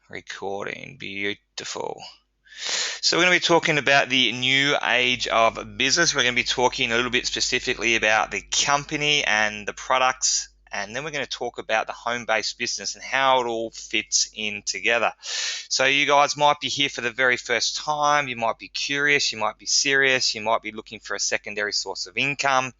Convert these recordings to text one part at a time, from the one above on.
Recording, beautiful. So we're going to be talking about the new age of business. We're going to be talking a little bit specifically about the company and the products, and then we're going to talk about the home-based business and how it all fits in together. So you guys might be here for the very first time. You might be curious, you might be serious, you might be looking for a secondary source of income.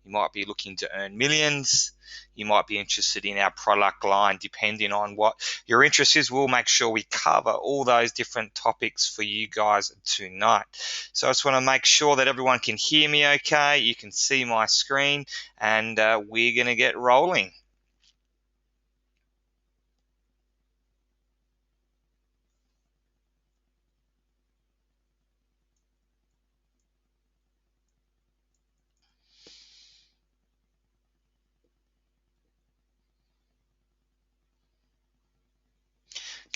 You might be looking to earn millions. You might be interested in our product line. Depending on what your interest is, we'll make sure we cover all those different topics for you guys tonight. So I just want to make sure that everyone can hear me okay. You can see my screen, and we're going to get rolling.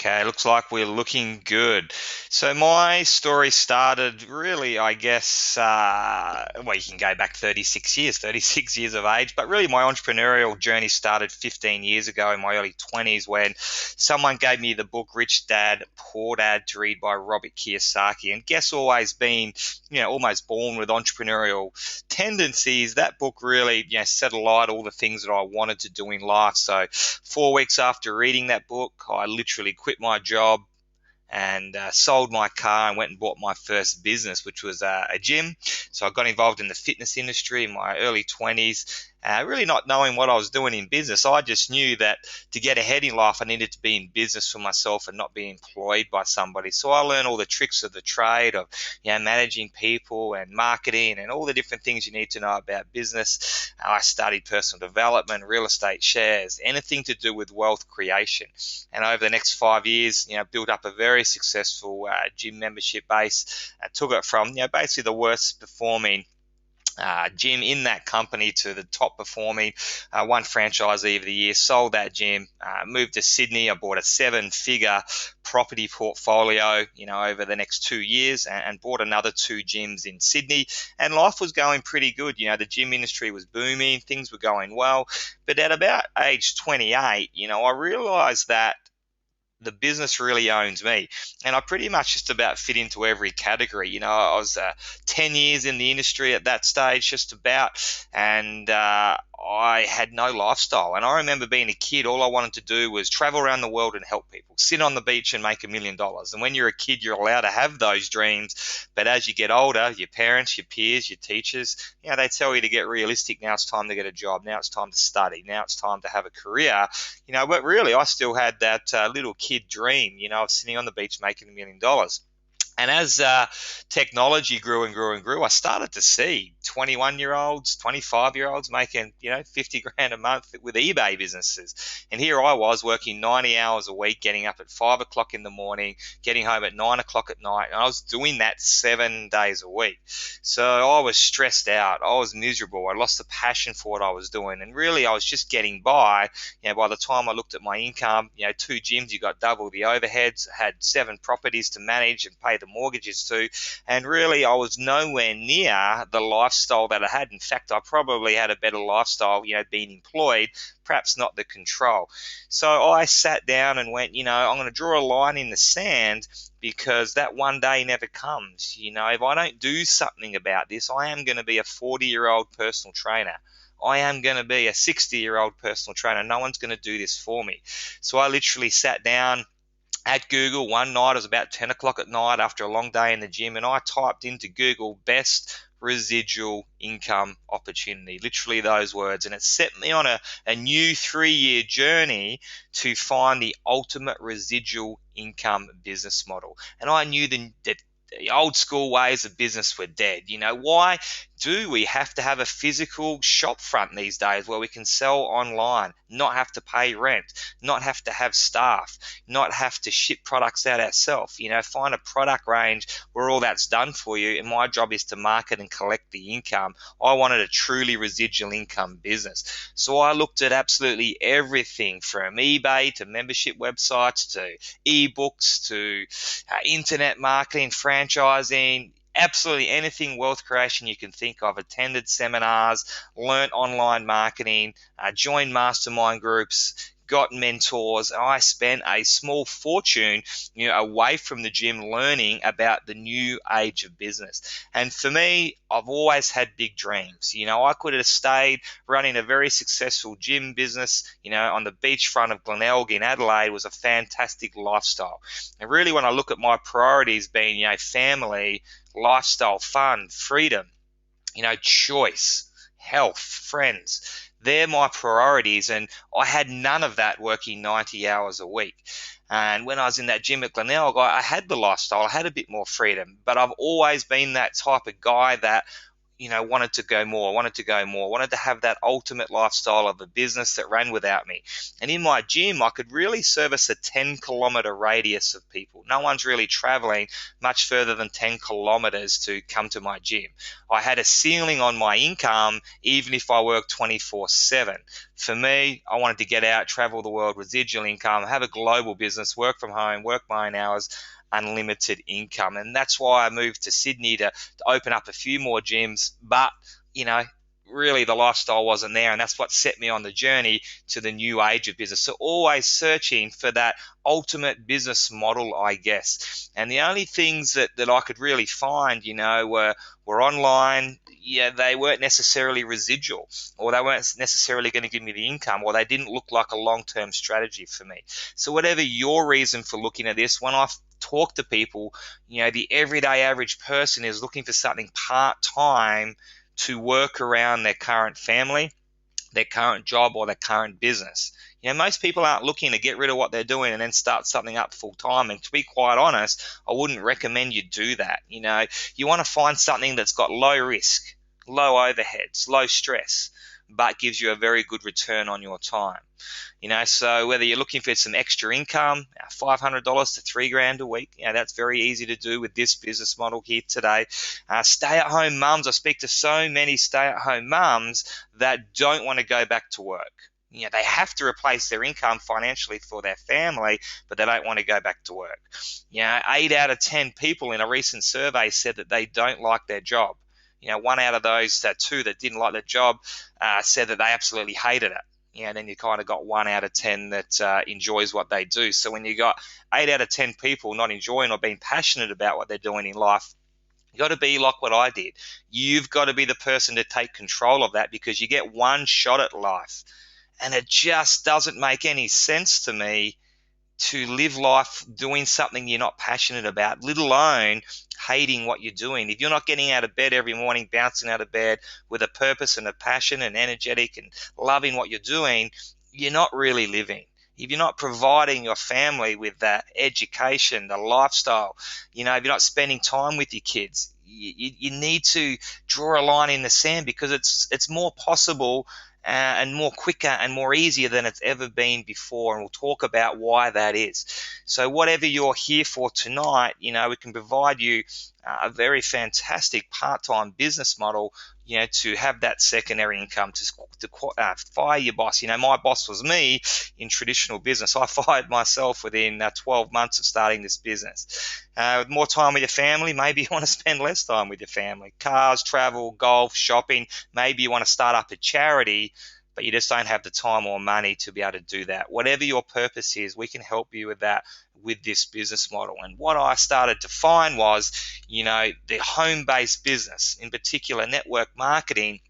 Okay, looks like we're looking good. So my story started really, I guess, well, you can go back 36 years of age, but really my entrepreneurial journey started 15 years ago in my early 20s when someone gave me the book Rich Dad, Poor Dad to read by Robert Kiyosaki. And guess always been, almost born with entrepreneurial tendencies. That book really, set alight all the things that I wanted to do in life. So 4 weeks after reading that book, I literally quit my job and sold my car and went and bought my first business, which was a gym. So I got involved in the fitness industry in my early 20s, really not knowing what I was doing in business. I just knew that to get ahead in life, I needed to be in business for myself and not be employed by somebody. So I learned all the tricks of the trade of, managing people and marketing and all the different things you need to know about business. I studied personal development, real estate, shares, anything to do with wealth creation. And over the next 5 years, built up a very successful gym membership base. Took it from, basically the worst performing gym in that company to the top performing, one franchisee of the year, sold that gym, moved to Sydney. I bought a 7-figure property portfolio, over the next 2 years, and bought another 2 gyms in Sydney. And life was going pretty good. The gym industry was booming, things were going well. But at about age 28, I realized that the business really owns me, and I pretty much just about fit into every category. I was 10 years in the industry at that stage, just about, and I had no lifestyle. And I remember being a kid, all I wanted to do was travel around the world and help people, sit on the beach and make $1 million. And when you're a kid, you're allowed to have those dreams. But as you get older, your parents, your peers, your teachers, they tell you to get realistic. Now it's time to get a job. Now it's time to study. Now it's time to have a career. But really, I still had that little kid dream, of sitting on the beach making $1 million. And as technology grew and grew and grew, I started to see 21-year-olds, 25-year-olds making, 50 grand a month with eBay businesses. And here I was working 90 hours a week, getting up at 5 o'clock in the morning, getting home at 9 o'clock at night. And I was doing that 7 days a week. So I was stressed out. I was miserable. I lost the passion for what I was doing. And really, I was just getting by. By the time I looked at my income, 2 gyms, you got double the overheads, had 7 properties to manage and pay the mortgages to, and really I was nowhere near the lifestyle that I had. In fact, I probably had a better lifestyle, being employed, perhaps not the control. So I sat down and went, I'm going to draw a line in the sand, because that one day never comes. If I don't do something about this, I am going to be a 40-year-old personal trainer. I am going to be a 60-year-old personal trainer. No one's going to do this for me. So I literally sat down at Google one night. It was about 10 o'clock at night after a long day in the gym, and I typed into Google best residual income opportunity, literally those words, and it set me on a new 3-year journey to find the ultimate residual income business model. And I knew that the old school ways of business were dead. Why do we have to have a physical shop front these days where we can sell online, not have to pay rent, not have to have staff, not have to ship products out ourselves? Find a product range where all that's done for you, and my job is to market and collect the income. I wanted a truly residual income business. So I looked at absolutely everything from eBay to membership websites to ebooks to internet marketing, franchising, absolutely anything wealth creation you can think of. Attended seminars, learnt online marketing, joined mastermind groups, got mentors, and I spent a small fortune, away from the gym learning about the new age of business. And for me, I've always had big dreams. I could have stayed running a very successful gym business, on the beachfront of Glenelg in Adelaide. Was a fantastic lifestyle. And really, when I look at my priorities being, family, lifestyle, fun, freedom, choice, health, friends. They're my priorities, and I had none of that working 90 hours a week. And when I was in that gym at Glenelg, I had the lifestyle, I had a bit more freedom, but I've always been that type of guy that wanted to go more, wanted to have that ultimate lifestyle of a business that ran without me. And in my gym, I could really service a 10-kilometer radius of people. No one's really traveling much further than 10 kilometers to come to my gym. I had a ceiling on my income, even if I worked 24/7. For me, I wanted to get out, travel the world, residual income, have a global business, work from home, work my own hours, unlimited income. And that's why I moved to Sydney to open up a few more gyms. But, really the lifestyle wasn't there. And that's what set me on the journey to the new age of business. So always searching for that ultimate business model, I guess. And the only things that I could really find, were online. Yeah, they weren't necessarily residual, or they weren't necessarily going to give me the income, or they didn't look like a long-term strategy for me. So whatever your reason for looking at this, when I talk to people, the everyday average person is looking for something part-time to work around their current family, their current job, or their current business. Most people aren't looking to get rid of what they're doing and then start something up full time. And to be quite honest, I wouldn't recommend you do that. You want to find something that's got low risk, low overheads, low stress, but gives you a very good return on your time. So whether you're looking for some extra income, $500 to $3,000 a week, that's very easy to do with this business model here today. Stay-at-home mums, I speak to so many stay-at-home mums that don't want to go back to work. They have to replace their income financially for their family, but they don't want to go back to work. 8 out of 10 people in a recent survey said that they don't like their job. 1 out of those, two that didn't like their job, said that they absolutely hated it. Then you kind of got 1 out of 10 that enjoys what they do. So when you got 8 out of 10 people not enjoying or being passionate about what they're doing in life, you got to be like what I did. You've got to be the person to take control of that, because you get one shot at life. And it just doesn't make any sense to me to live life doing something you're not passionate about, let alone hating what you're doing. If you're not getting out of bed every morning, bouncing out of bed with a purpose and a passion and energetic and loving what you're doing, you're not really living. If you're not providing your family with that education, the lifestyle, if you're not spending time with your kids, you need to draw a line in the sand, because it's more possible and more quicker and more easier than it's ever been before. And we'll talk about why that is. So whatever you're here for tonight, we can provide you a very fantastic part-time business model, to have that secondary income to fire your boss. My boss was me in traditional business. I fired myself within 12 months of starting this business. With more time with your family, maybe you want to spend less time with your family. Cars, travel, golf, shopping. Maybe you want to start up a charity, but you just don't have the time or money to be able to do that. Whatever your purpose is, we can help you with that with this business model. And what I started to find was, the home-based business, in particular network marketing,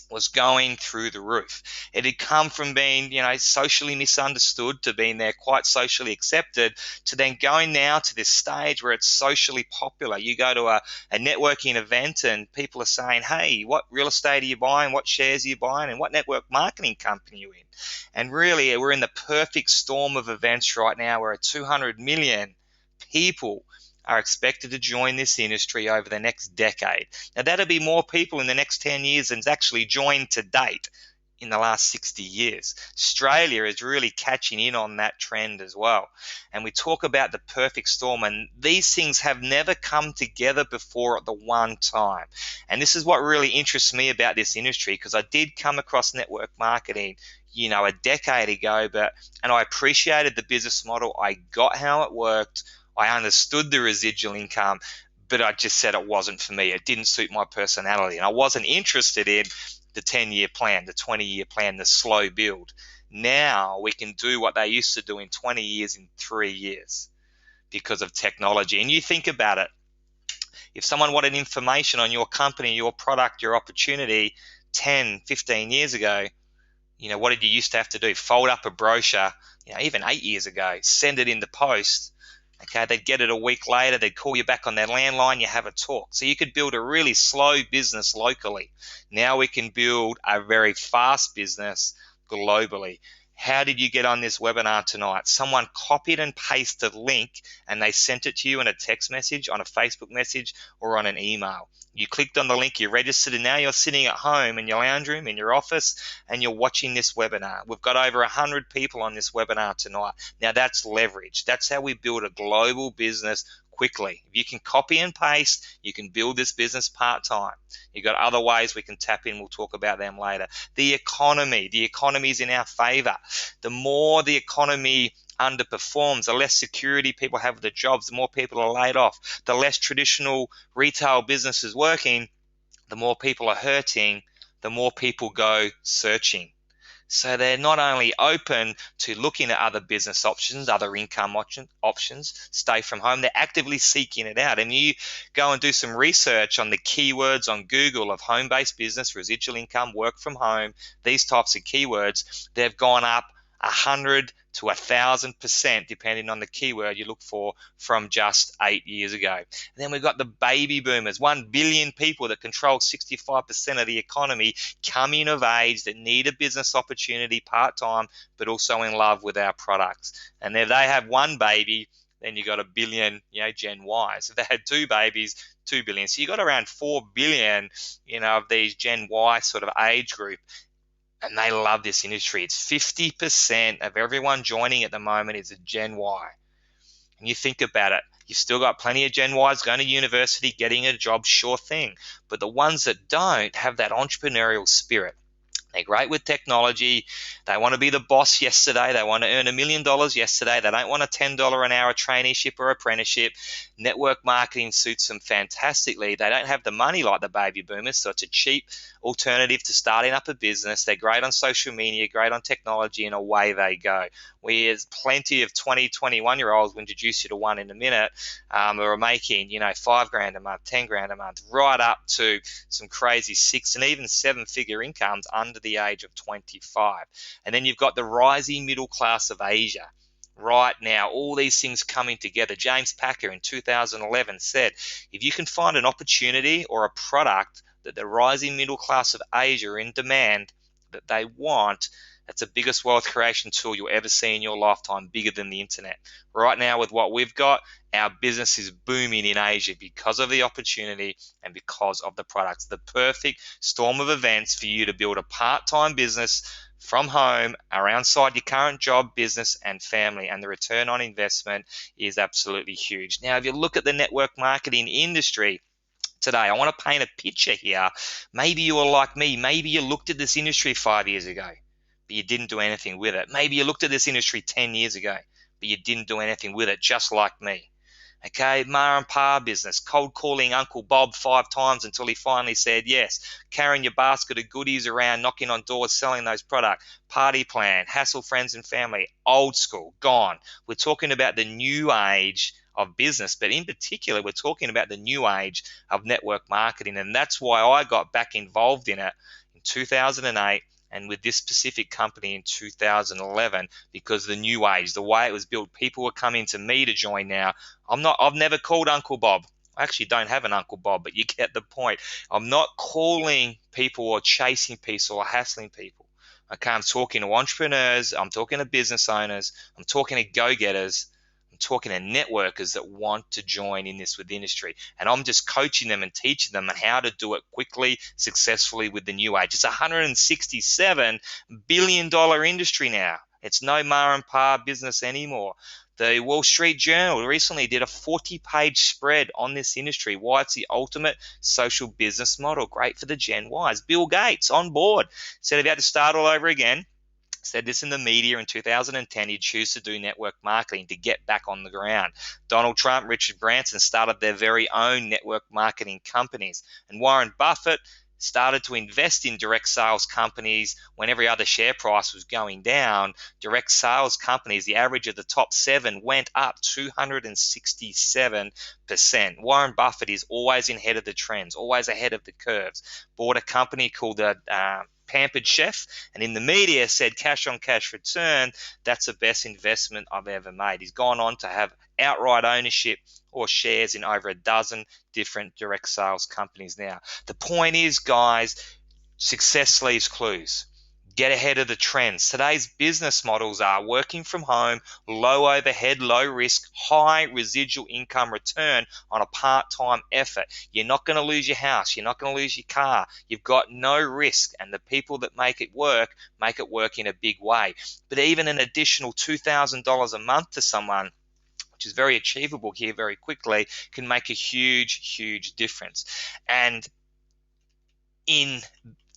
was going through the roof. It had come from being, socially misunderstood to being there quite socially accepted, to then going now to this stage where it's socially popular. You go to a networking event and people are saying, hey, what real estate are you buying? What shares are you buying? And what network marketing company are you in? And really, we're in the perfect storm of events right now where 200 million people are expected to join this industry over the next decade. Now, that'll be more people in the next 10 years than's actually joined to date in the last 60 years. Australia is really catching in on that trend as well. And we talk about the perfect storm, and these things have never come together before at the one time. And this is what really interests me about this industry, because I did come across network marketing a decade ago, and I appreciated the business model. I got how it worked. I understood the residual income, but I just said it wasn't for me. It didn't suit my personality. And I wasn't interested in the 10-year plan, the 20-year plan, the slow build. Now we can do what they used to do in 20 years in 3 years because of technology. And you think about it, if someone wanted information on your company, your product, your opportunity 10, 15 years ago, what did you used to have to do? Fold up a brochure, even 8 years ago, send it in the post. Okay, they'd get it a week later, they'd call you back on their landline, you have a talk. So you could build a really slow business locally. Now we can build a very fast business globally. How did you get on this webinar tonight? Someone copied and pasted a link and they sent it to you in a text message, on a Facebook message, or on an email. You clicked on the link, you registered, and now you're sitting at home in your lounge room, in your office, and you're watching this webinar. We've got over 100 people on this webinar tonight. Now that's leverage. That's how we build a global business quickly. If you can copy and paste, you can build this business part-time. You've got other ways we can tap in. We'll talk about them later. The economy is in our favor. The more the economy underperforms, the less security people have with the jobs, the more people are laid off, the less traditional retail business is working, the more people are hurting, the more people go searching. So they're not only open to looking at other business options, other income options, stay from home, they're actively seeking it out. And you go and do some research on the keywords on Google of home-based business, residual income, work from home, these types of keywords, they've gone up 100 to 1,000% depending on the keyword you look for from just 8 years ago. And then we've got the baby boomers, 1 billion people that control 65% of the economy coming of age that need a business opportunity part-time but also in love with our products. And if they have one baby, then you got a billion, Gen Ys. If they had two babies, 2 billion. So you got around 4 billion, of these Gen Y sort of age group. And they love this industry. It's 50% of everyone joining at the moment is a Gen Y. And you think about it, you've still got plenty of Gen Ys going to university, getting a job, sure thing. But the ones that don't have that entrepreneurial spirit. They're great with technology. They want to be the boss yesterday. They want to earn $1 million yesterday. They don't want a $10 an hour traineeship or apprenticeship. Network marketing suits them fantastically. They don't have the money like the baby boomers, so it's a cheap alternative to starting up a business. They're great on social media, great on technology, and away they go. There's plenty of 20, 21-year-olds, we'll introduce you to one in a minute, who are making, $5,000 a month, $10,000 a month, right up to some crazy 6 and even 7-figure incomes under the age of 25. And then you've got the rising middle class of Asia. Right now, all these things coming together. James Packer in 2011 said, if you can find an opportunity or a product that the rising middle class of Asia are in demand, that they want, that's the biggest wealth creation tool you'll ever see in your lifetime, bigger than the internet. Right now, with what we've got, our business is booming in Asia because of the opportunity and because of the products. The perfect storm of events for you to build a part-time business from home, alongside your current job, business, and family. And the return on investment is absolutely huge. Now, if you look at the network marketing industry today, I want to paint a picture here. Maybe you are like me. Maybe you looked at this industry 5 years ago, but you didn't do anything with it. Maybe you looked at this industry 10 years ago, but you didn't do anything with it, just like me. Okay, ma and pa business, cold calling Uncle Bob 5 times until he finally said yes. Carrying your basket of goodies around, knocking on doors, selling those products. Party plan, hassle friends and family, old school, gone. We're talking about the new age of business, but in particular, we're talking about the new age of network marketing. And that's why I got back involved in it in 2008. And with this specific company in 2011, because the new age, the way it was built, people were coming to me to join now. I've never called Uncle Bob. I actually don't have an Uncle Bob, but you get the point. I'm not calling people or chasing people or hassling people. Okay, I'm talking to entrepreneurs, I'm talking to business owners, I'm talking to go-getters, I'm talking to networkers that want to join in this with industry. And I'm just coaching them and teaching them how to do it quickly, successfully with the new age. It's a $167 billion industry now. It's no ma and pa business anymore. The Wall Street Journal recently did a 40-page spread on this industry, why it's the ultimate social business model. Great for the Gen Ys. Bill Gates on board. Said if you had to start all over again, said this in the media in 2010, he'd choose to do network marketing to get back on the ground. Donald Trump, Richard Branson started their very own network marketing companies. And Warren Buffett started to invest in direct sales companies when every other share price was going down. Direct sales companies, the average of the top 7 went up 267%. Warren Buffett is always ahead of the trends, always ahead of the curves. Bought a company called Pampered Chef, and in the media said cash on cash return, that's the best investment I've ever made. He's gone on to have outright ownership or shares in over a dozen different direct sales companies now. The point is, guys, success leaves clues. Get ahead of the trends. Today's business models are working from home, low overhead, low risk, high residual income return on a part-time effort. You're not going to lose your house. You're not going to lose your car. You've got no risk, and the people that make it work in a big way. But even an additional $2,000 a month to someone, which is very achievable here very quickly, can make a huge difference. And in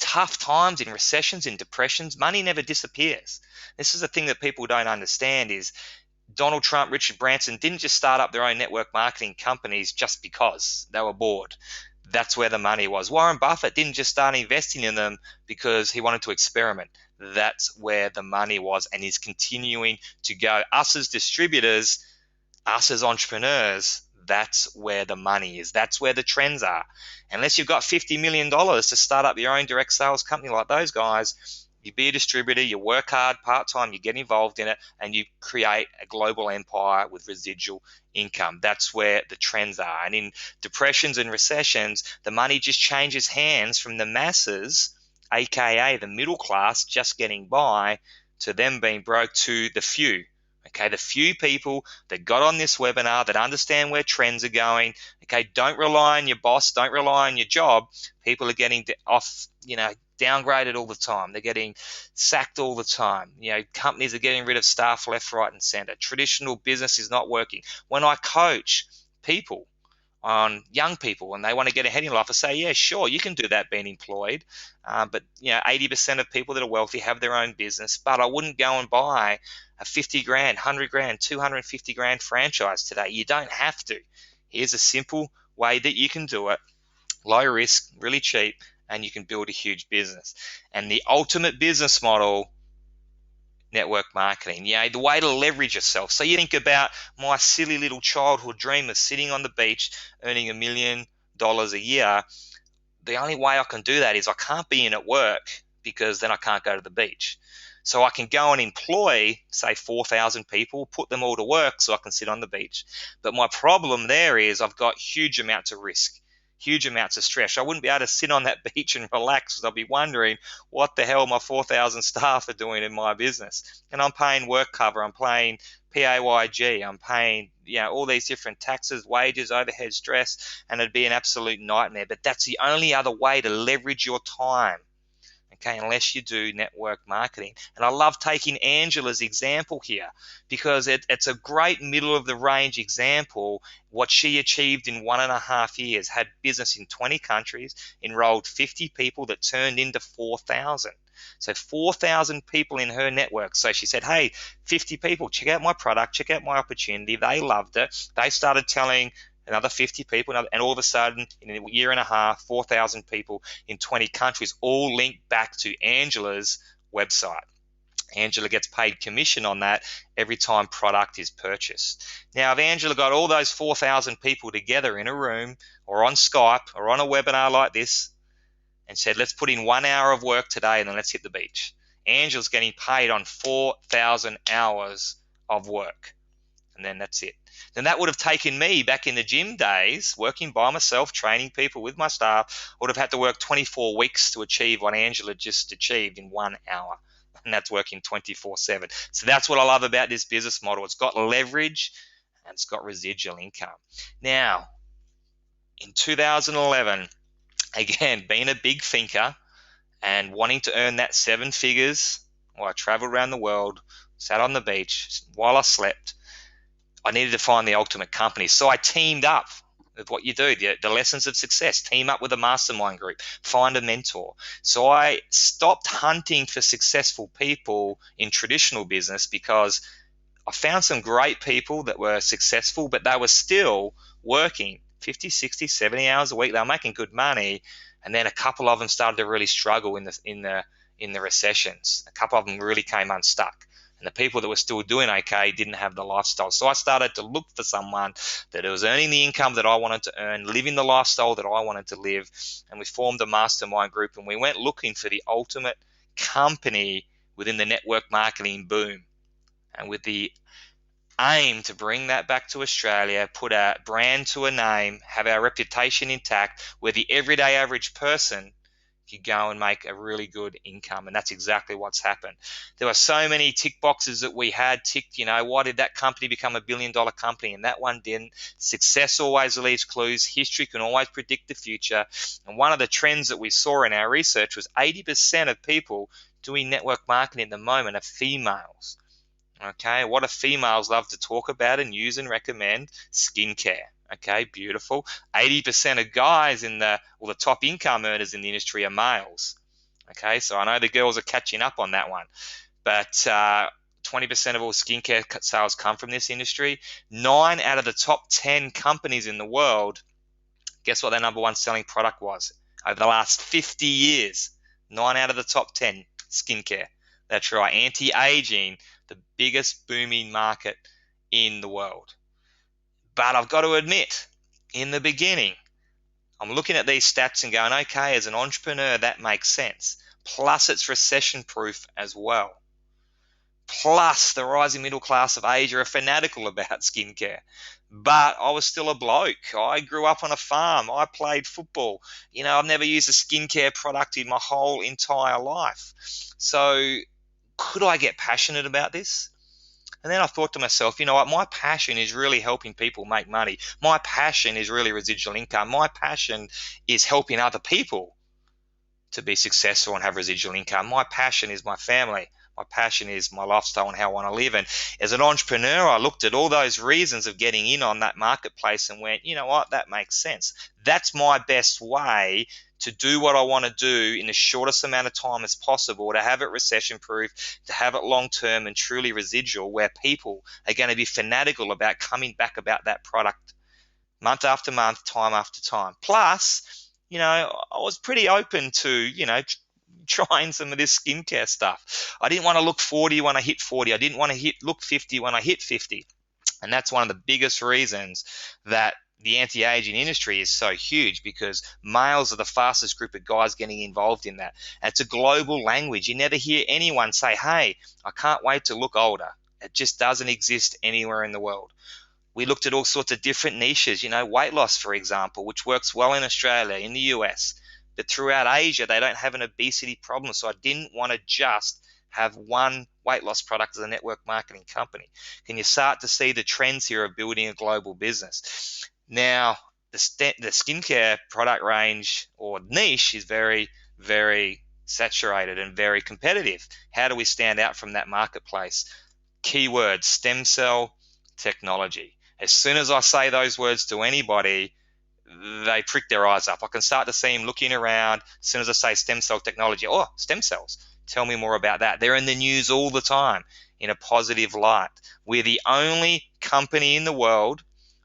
tough times, in recessions, in depressions, money never disappears. This is the thing that people don't understand is Donald Trump, Richard Branson didn't just start up their own network marketing companies just because they were bored. That's where the money was. Warren Buffett didn't just start investing in them because he wanted to experiment. That's where the money was, and he's continuing to go. Us as distributors, us as entrepreneurs, that's where the money is. That's where the trends are. Unless you've got $50 million to start up your own direct sales company like those guys, you be a distributor, you work hard part-time, you get involved in it, and you create a global empire with residual income. That's where the trends are. And in depressions and recessions, the money just changes hands from the masses, aka the middle class, just getting by, to them being broke, to the few. Okay, the few people that got on this webinar that understand where trends are going. Okay, don't rely on your boss, don't rely on your job. People are getting downgraded all the time. They're getting sacked all the time. Companies are getting rid of staff left, right, and center. Traditional business is not working. When I coach people, on young people and they want to get ahead in life, I say, yeah, sure, you can do that being employed. But 80% of people that are wealthy have their own business. But I wouldn't go and buy a 50 grand, 100 grand, 250 grand franchise today. You don't have to. Here's a simple way that you can do it. Low risk, really cheap, and you can build a huge business. And the ultimate business model, network marketing, the way to leverage yourself. So you think about my silly little childhood dream of sitting on the beach earning $1 million a year. The only way I can do that is I can't be in at work, because then I can't go to the beach. So I can go and employ, say, 4,000 people, put them all to work so I can sit on the beach. But my problem there is I've got huge amounts of risk, huge amounts of stress. I wouldn't be able to sit on that beach and relax, because I'll be wondering what the hell my 4,000 staff are doing in my business. And I'm paying work cover, I'm paying PAYG, I'm paying all these different taxes, wages, overhead, stress, and it'd be an absolute nightmare. But that's the only other way to leverage your time. Okay, unless you do network marketing. And I love taking Angela's example here, because it's a great middle of the range example. What she achieved in 1.5 years, had business in 20 countries, enrolled 50 people that turned into 4,000. So 4,000 people in her network. So she said, hey, 50 people, check out my product, check out my opportunity. They loved it. They started telling another 50 people, and all of a sudden, in a year and a half, 4,000 people in 20 countries, all linked back to Angela's website. Angela gets paid commission on that every time product is purchased. Now, if Angela got all those 4,000 people together in a room or on Skype or on a webinar like this and said, let's put in 1 hour of work today and then let's hit the beach, Angela's getting paid on 4,000 hours of work. And then that's it. Then that would have taken me, back in the gym days, working by myself, training people with my staff, would have had to work 24 weeks to achieve what Angela just achieved in 1 hour. And that's working 24/7. So that's what I love about this business model. It's got leverage and it's got residual income. Now, in 2011, again, being a big thinker and wanting to earn that 7 figures, I traveled around the world, sat on the beach while I slept. I needed to find the ultimate company. So I teamed up with what you do, the lessons of success, team up with a mastermind group, find a mentor. So I stopped hunting for successful people in traditional business, because I found some great people that were successful, but they were still working 50, 60, 70 hours a week. They were making good money, And then a couple of them started to really struggle in the recessions. A couple of them really came unstuck. And the people that were still doing okay didn't have the lifestyle. So I started to look for someone that was earning the income that I wanted to earn, living the lifestyle that I wanted to live. And we formed a mastermind group, and we went looking for the ultimate company within the network marketing boom. And with the aim to bring that back to Australia, put a brand to a name, have our reputation intact, where the everyday average person could go and make a really good income. And that's exactly what's happened. There were so many tick boxes that we had ticked. Why did that company become $1 billion company and that one didn't? Success always leaves clues. History can always predict the future. And one of the trends that we saw in our research was 80% of people doing network marketing at the moment are females. Okay, what do females love to talk about and use and recommend? Skincare. Okay, beautiful. 80% of guys the top income earners in the industry are males. Okay, so I know the girls are catching up on that one. But 20% of all skincare sales come from this industry. 9 out of the top 10 companies in the world, guess what their number one selling product was? Over the last 50 years, 9 out of the top 10, skincare. That's right, anti-aging, the biggest booming market in the world. But I've got to admit, in the beginning, I'm looking at these stats and going, okay, as an entrepreneur, that makes sense. Plus, it's recession-proof as well. Plus, the rising middle class of Asia are fanatical about skincare. But I was still a bloke. I grew up on a farm. I played football. I've never used a skincare product in my whole entire life. So could I get passionate about this? And then I thought to myself, you know what? My passion is really helping people make money. My passion is really residual income. My passion is helping other people to be successful and have residual income. My passion is my family. My passion is my lifestyle and how I want to live. And as an entrepreneur, I looked at all those reasons of getting in on that marketplace and went, you know what? That makes sense. That's my best way to do what I want to do in the shortest amount of time as possible, to have it recession proof, to have it long term and truly residual, where people are going to be fanatical about coming back about that product month after month, time after time. Plus, I was pretty open to, trying some of this skincare stuff. I didn't want to look 40 when I hit 40. I didn't want to look 50 when I hit 50. And that's one of the biggest reasons that the anti-aging industry is so huge, because males are the fastest group of guys getting involved in that. And it's a global language. You never hear anyone say, hey, I can't wait to look older. It just doesn't exist anywhere in the world. We looked at all sorts of different niches, weight loss, for example, which works well in Australia, in the US. But throughout Asia, they don't have an obesity problem. So I didn't want to just have one weight loss product as a network marketing company. Can you start to see the trends here of building a global business? Now, the skincare product range or niche is very, very saturated and very competitive. How do we stand out from that marketplace? Keyword, stem cell technology. As soon as I say those words to anybody, they prick their eyes up. I can start to see them looking around. As soon as I say stem cell technology, oh, stem cells. Tell me more about that. They're in the news all the time in a positive light. We're the only company in the world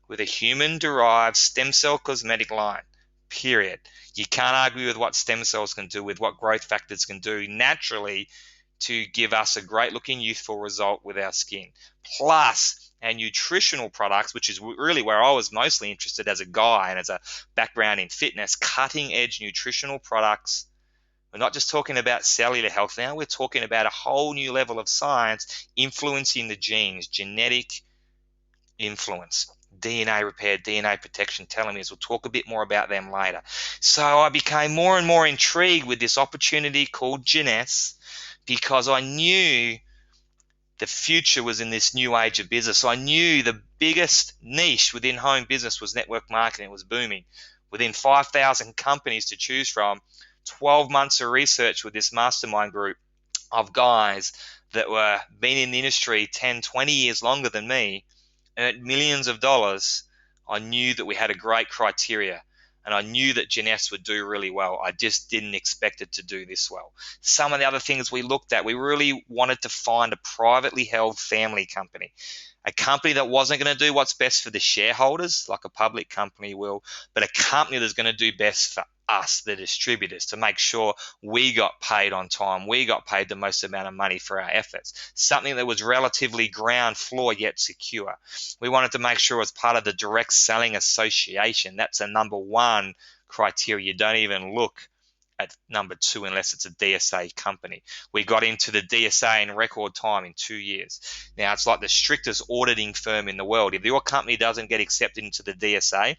with a human-derived stem cell cosmetic line, period. You can't argue with what stem cells can do, with what growth factors can do naturally to give us a great-looking, youthful result with our skin. Plus, our nutritional products, which is really where I was mostly interested as a guy and as a background in fitness, cutting-edge nutritional products. We're not just talking about cellular health now, we're talking about a whole new level of science influencing the genes, genetic influence, DNA repair, DNA protection, telomeres. We'll talk a bit more about them later. So I became more and more intrigued with this opportunity called JEUNESSE, because I knew the future was in this new age of business. I knew the biggest niche within home business was network marketing. It was booming. Within 5,000 companies to choose from, 12 months of research with this mastermind group of guys that were been in the industry 10, 20 years longer than me, earned millions of dollars. I knew that we had a great criteria, and I knew that JEUNESSE would do really well. I just didn't expect it to do this well. Some of the other things we looked at, we really wanted to find a privately held family company, A company that wasn't going to do what's best for the shareholders, like a public company will, but a company that's going to do best for us, the distributors, to make sure we got paid on time, we got paid the most amount of money for our efforts. Something that was relatively ground floor yet secure. We wanted to make sure as part of the direct selling association, that's a number one criteria. You don't even look at number two unless it's a DSA company. We got into the DSA in record time in 2 years. Now, it's like the strictest auditing firm in the world. If your company doesn't get accepted into the DSA,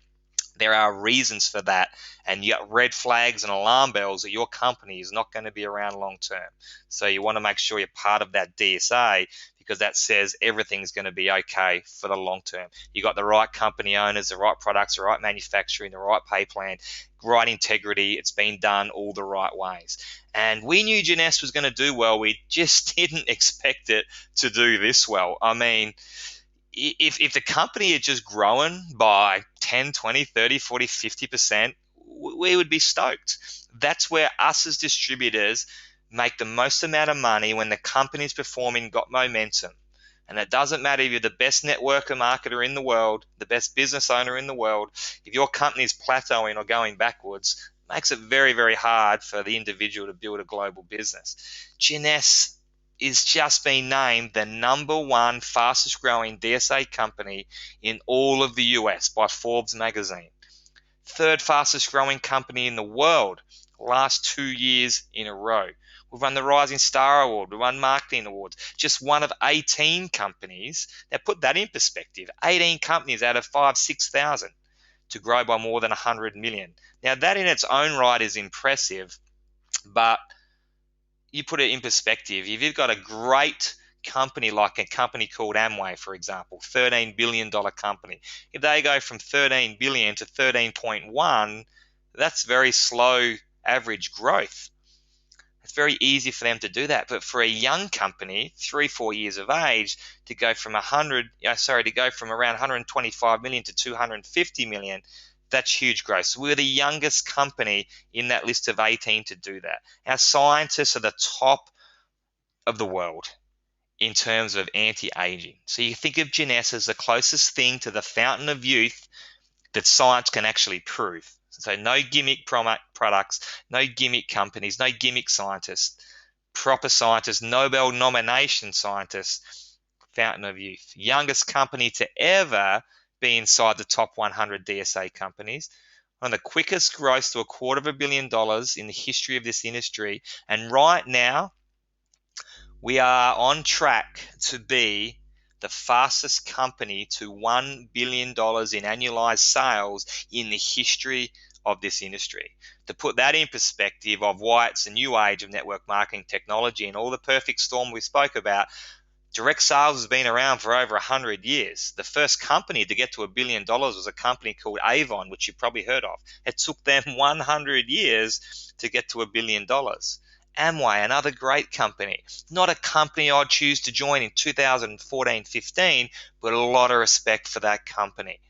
there are reasons for that, and you got red flags and alarm bells that your company is not going to be around long term. So you want to make sure you're part of that DSA, because that says everything's going to be okay for the long term. You got the right company owners, the right products, the right manufacturing, the right pay plan, right integrity. It's been done all the right ways. And we knew JEUNESSE was going to do well. We just didn't expect it to do this well. I mean, if the company had just grown by 10, 20, 30, 40, 50%, we would be stoked. That's where us as distributors make the most amount of money, when the company's performing, got momentum. And it doesn't matter if you're the best networker marketer in the world, the best business owner in the world, if your company's plateauing or going backwards, it makes it very, very hard for the individual to build a global business. JEUNESSE is just being named the number one fastest growing DSA company in all of the US by Forbes magazine. Third fastest growing company in the world last 2 years in a row. We've won the Rising Star Award. We've won marketing awards. Just one of 18 companies. Now put that in perspective. 18 companies out of 6,000 to grow by more than 100 million. Now that in its own right is impressive, but you put it in perspective. If you've got a great company like a company called Amway, for example, $13 billion company, if they go from 13 billion to 13.1, that's very slow average growth. It's very easy for them to do that. But for a young company, 3-4 years of age, to go from around 125 million to 250 million, that's huge growth. So we're the youngest company in that list of 18 to do that. Our scientists are the top of the world in terms of anti-aging. So you think of JEUNESSE as the closest thing to the fountain of youth that science can actually prove. So no gimmick products, no gimmick companies, no gimmick scientists, proper scientists, Nobel nomination scientists, fountain of youth. Youngest company to ever be inside the top 100 DSA companies. On the quickest growth to $250 million in the history of this industry. And right now, we are on track to be the fastest company to $1 billion in annualized sales in the history of this industry. To put that in perspective of why it's a new age of network marketing technology and all the perfect storm we spoke about, direct sales has been around for over 100 years. The first company to get to $1 billion was a company called Avon, which you've probably heard of. It took them 100 years to get to $1 billion. Amway, another great company. Not a company I'd choose to join in 2014-15, but a lot of respect for that company.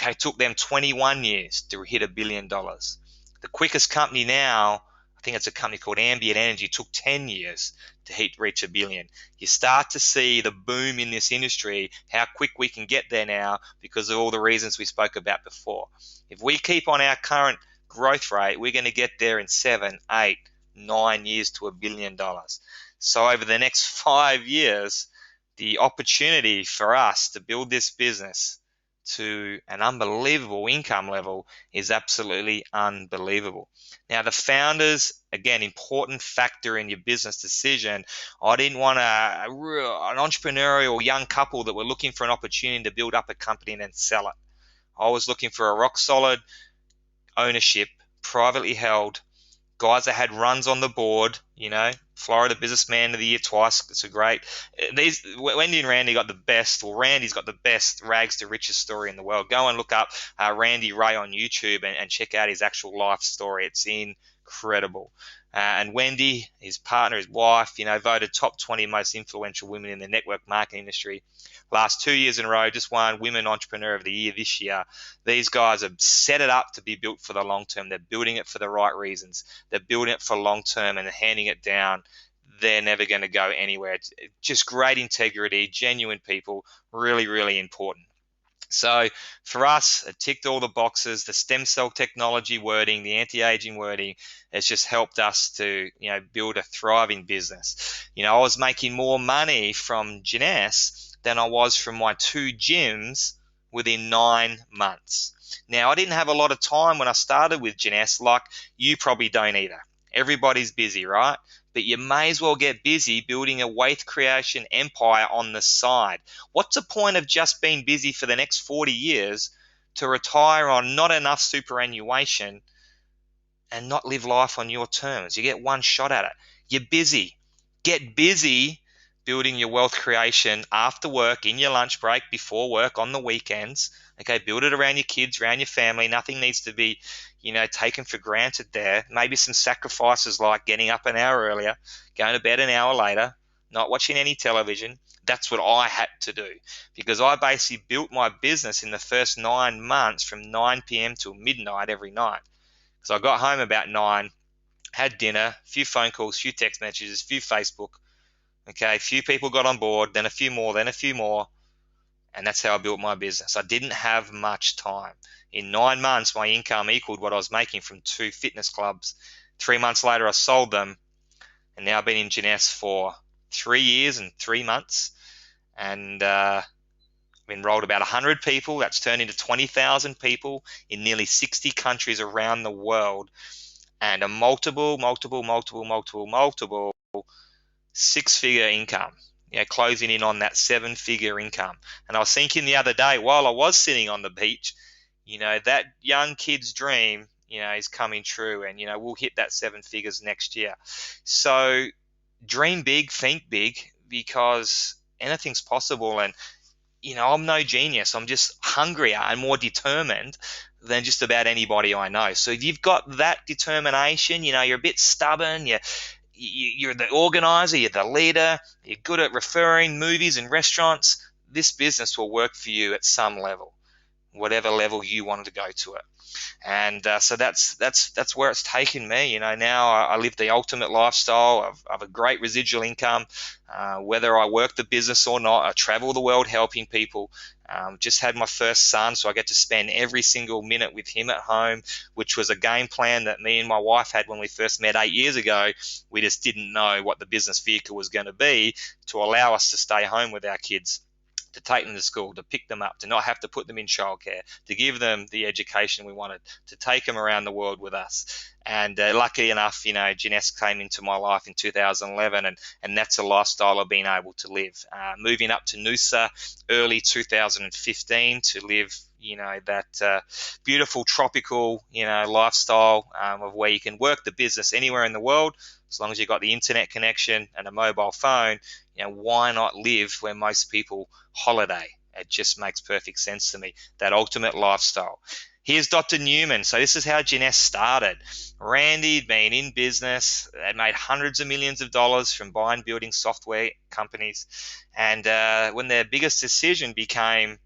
Okay, it took them 21 years to hit $1 billion. The quickest company now, I think it's a company called Ambient Energy, took 10 years to reach $1 billion. You start to see the boom in this industry, how quick we can get there now because of all the reasons we spoke about before. If we keep on our current growth rate, we're going to get there in 7, 8, 9 years to $1 billion. So over the next 5 years, the opportunity for us to build this business to an unbelievable income level is absolutely unbelievable. Now, the founders, again, important factor in your business decision. I didn't want an entrepreneurial young couple that were looking for an opportunity to build up a company and then sell it. I was looking for a rock solid ownership, privately held, guys that had runs on the board, Florida Businessman of the Year twice. It's a great. Wendy and Randy got the best. Well, Randy's got the best rags to riches story in the world. Go and look up Randy Ray on YouTube and check out his actual life story. It's incredible. And Wendy, his partner, his wife, voted top 20 most influential women in the network marketing industry. Last 2 years in a row, just won Women Entrepreneur of the Year this year. These guys have set it up to be built for the long term. They're building it for the right reasons. They're building it for long term and handing it down. they're never going to go anywhere. It's just great integrity, genuine people, really, really important. So for us, it ticked all the boxes. The stem cell technology wording, the anti-aging wording, has just helped us to, build a thriving business. I was making more money from Jeunesse than I was from my 2 gyms within 9 months. Now, I didn't have a lot of time when I started with Jeunesse, like you probably don't either. Everybody's busy, right? But you may as well get busy building a wealth creation empire on the side. What's the point of just being busy for the next 40 years to retire on not enough superannuation and not live life on your terms? You get one shot at it. You're busy. Get busy building your wealth creation after work, in your lunch break, before work, on the weekends. Okay, build it around your kids, around your family. Nothing needs to be, taken for granted there. Maybe some sacrifices like getting up an hour earlier, going to bed an hour later, not watching any television. That's what I had to do, because I basically built my business in the first 9 months from 9 p.m. till midnight every night. So I got home about 9, had dinner, a few phone calls, a few text messages, a few Facebook. Okay, a few people got on board, then a few more, then a few more. And that's how I built my business. I didn't have much time. In 9 months, my income equaled what I was making from 2 fitness clubs. 3 months later, I sold them. And now I've been in Jeunesse for 3 years and 3 months. And I've enrolled about 100 people. That's turned into 20,000 people in nearly 60 countries around the world. And a multiple 6-figure income, closing in on that 7-figure income. And I was thinking the other day, while I was sitting on the beach, that young kid's dream, is coming true, and, we'll hit that 7 figures next year. So dream big, think big, because anything's possible. And, I'm no genius. I'm just hungrier and more determined than just about anybody I know. So if you've got that determination, you're a bit stubborn, you're the organizer, you're the leader, you're good at referring movies and restaurants, this business will work for you at some level, whatever level you wanted to go to it. And so that's where it's taken me. Now I live the ultimate lifestyle of a great residual income, whether I work the business or not. I travel the world helping people. Just had my first son, so I get to spend every single minute with him at home, which was a game plan that me and my wife had when we first met 8 years ago. We just didn't know what the business vehicle was going to be to allow us to stay home with our kids, to take them to school, to pick them up, to not have to put them in childcare, to give them the education we wanted, to take them around the world with us. And lucky enough, Jeunesse came into my life in 2011, and that's a lifestyle I've been able to live. Moving up to Noosa early 2015 to live, that beautiful tropical, lifestyle of where you can work the business anywhere in the world, as long as you've got the internet connection and a mobile phone. Why not live where most people holiday? It just makes perfect sense to me, that ultimate lifestyle. Here's Dr. Newman. So this is how Jeunesse started. Randy had been in business. They made hundreds of millions of dollars from buying, building software companies. And when their biggest decision became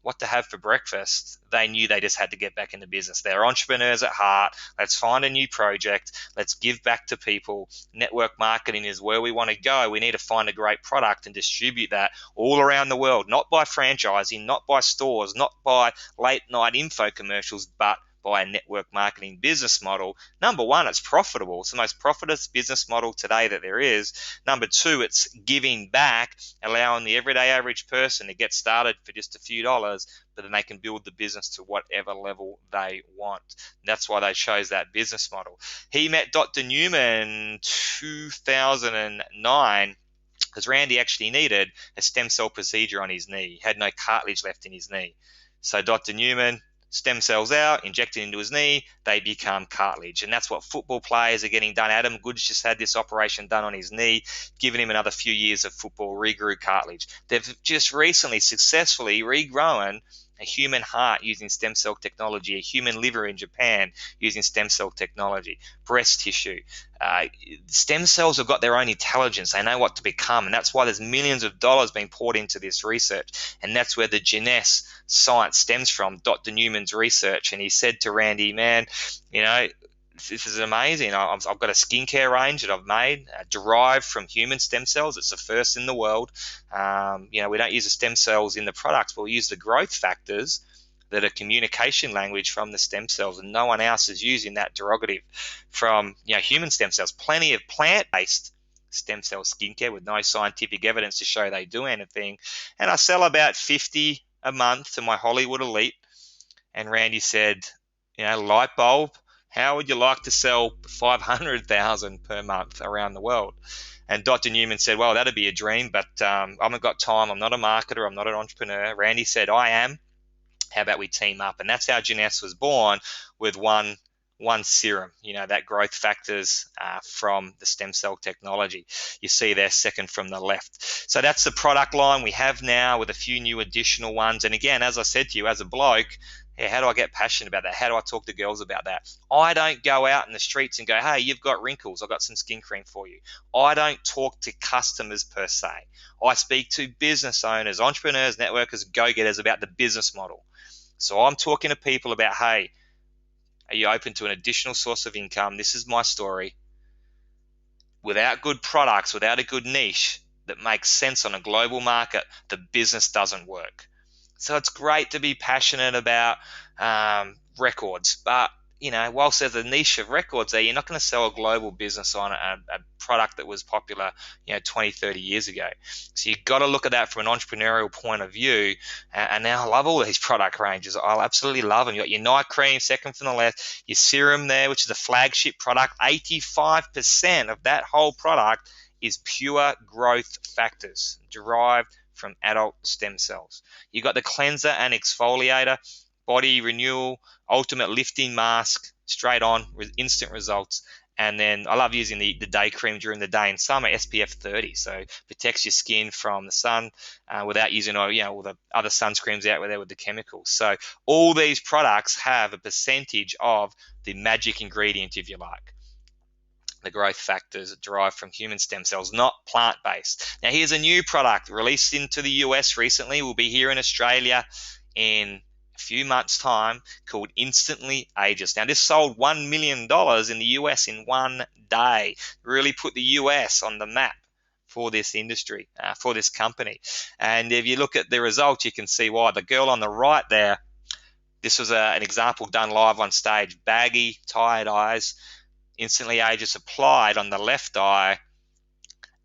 what to have for breakfast, they knew they just had to get back into business. They're entrepreneurs at heart. Let's find a new project. Let's give back to people. Network marketing is where we want to go. We need to find a great product and distribute that all around the world, not by franchising, not by stores, not by late night info commercials, but by a network marketing business model. Number one, it's profitable. It's the most profitable business model today that there is. Number two, it's giving back, allowing the everyday average person to get started for just a few dollars, but then they can build the business to whatever level they want. That's why they chose that business model. He met Dr. Newman 2009 because Randy actually needed a stem cell procedure on his knee. He had no cartilage left in his knee. So Dr. Newman, stem cells out, injected into his knee, they become cartilage. And that's what football players are getting done. Adam Goods just had this operation done on his knee, giving him another few years of football, regrew cartilage. They've just recently successfully regrown a human heart using stem cell technology, a human liver in Japan using stem cell technology, breast tissue. Stem cells have got their own intelligence. They know what to become, and that's why there's millions of dollars being poured into this research. And that's where the Jeunesse science stems from, Dr. Newman's research. And he said to Randy, man, this is amazing. I've got a skincare range that I've made derived from human stem cells. It's the first in the world. We don't use the stem cells in the products, but we use the growth factors that are communication language from the stem cells, and no one else is using that derogative from human stem cells. Plenty of plant-based stem cell skincare with no scientific evidence to show they do anything. And I sell about 50 a month to my Hollywood elite. And Randy said, light bulb, how would you like to sell 500,000 per month around the world? And Dr. Newman said, well, that'd be a dream, but I haven't got time. I'm not a marketer. I'm not an entrepreneur. Randy said, I am. How about we team up? And that's how JEUNESSE was born, with one serum, that growth factors from the stem cell technology. You see there second from the left. So that's the product line we have now, with a few new additional ones. And again, as I said to you, as a bloke, how do I get passionate about that? How do I talk to girls about that? I don't go out in the streets and go, hey, you've got wrinkles, I've got some skin cream for you. I don't talk to customers per se. I speak to business owners, entrepreneurs, networkers, go-getters about the business model. So I'm talking to people about, hey, are you open to an additional source of income? This is my story. Without good products, without a good niche that makes sense on a global market, the business doesn't work. So it's great to be passionate about records, but whilst there's a niche of records there, you're not going to sell a global business on a product that was popular 20, 30 years ago. So you've got to look at that from an entrepreneurial point of view. And now I love all these product ranges. I absolutely love them. You got your night cream, second from the left, your serum there, which is a flagship product. 85% of that whole product is pure growth factors derived from adult stem cells. You got the cleanser and exfoliator, body renewal, ultimate lifting mask, straight on, instant results. And then I love using the day cream during the day in summer, SPF 30, so protects your skin from the sun without using all the other sunscreens out there with the chemicals. So all these products have a percentage of the magic ingredient, if you like, the growth factors derived from human stem cells, not plant-based. Now here's a new product released into the US recently. We'll be here in Australia in a few months' time, called Instantly Ageless. Now this sold $1 million in the US in one day. Really put the US on the map for this industry, for this company. And if you look at the results, you can see why. The girl on the right there, this was an example done live on stage. Baggy, tired eyes, Instantly Ageless applied on the left eye,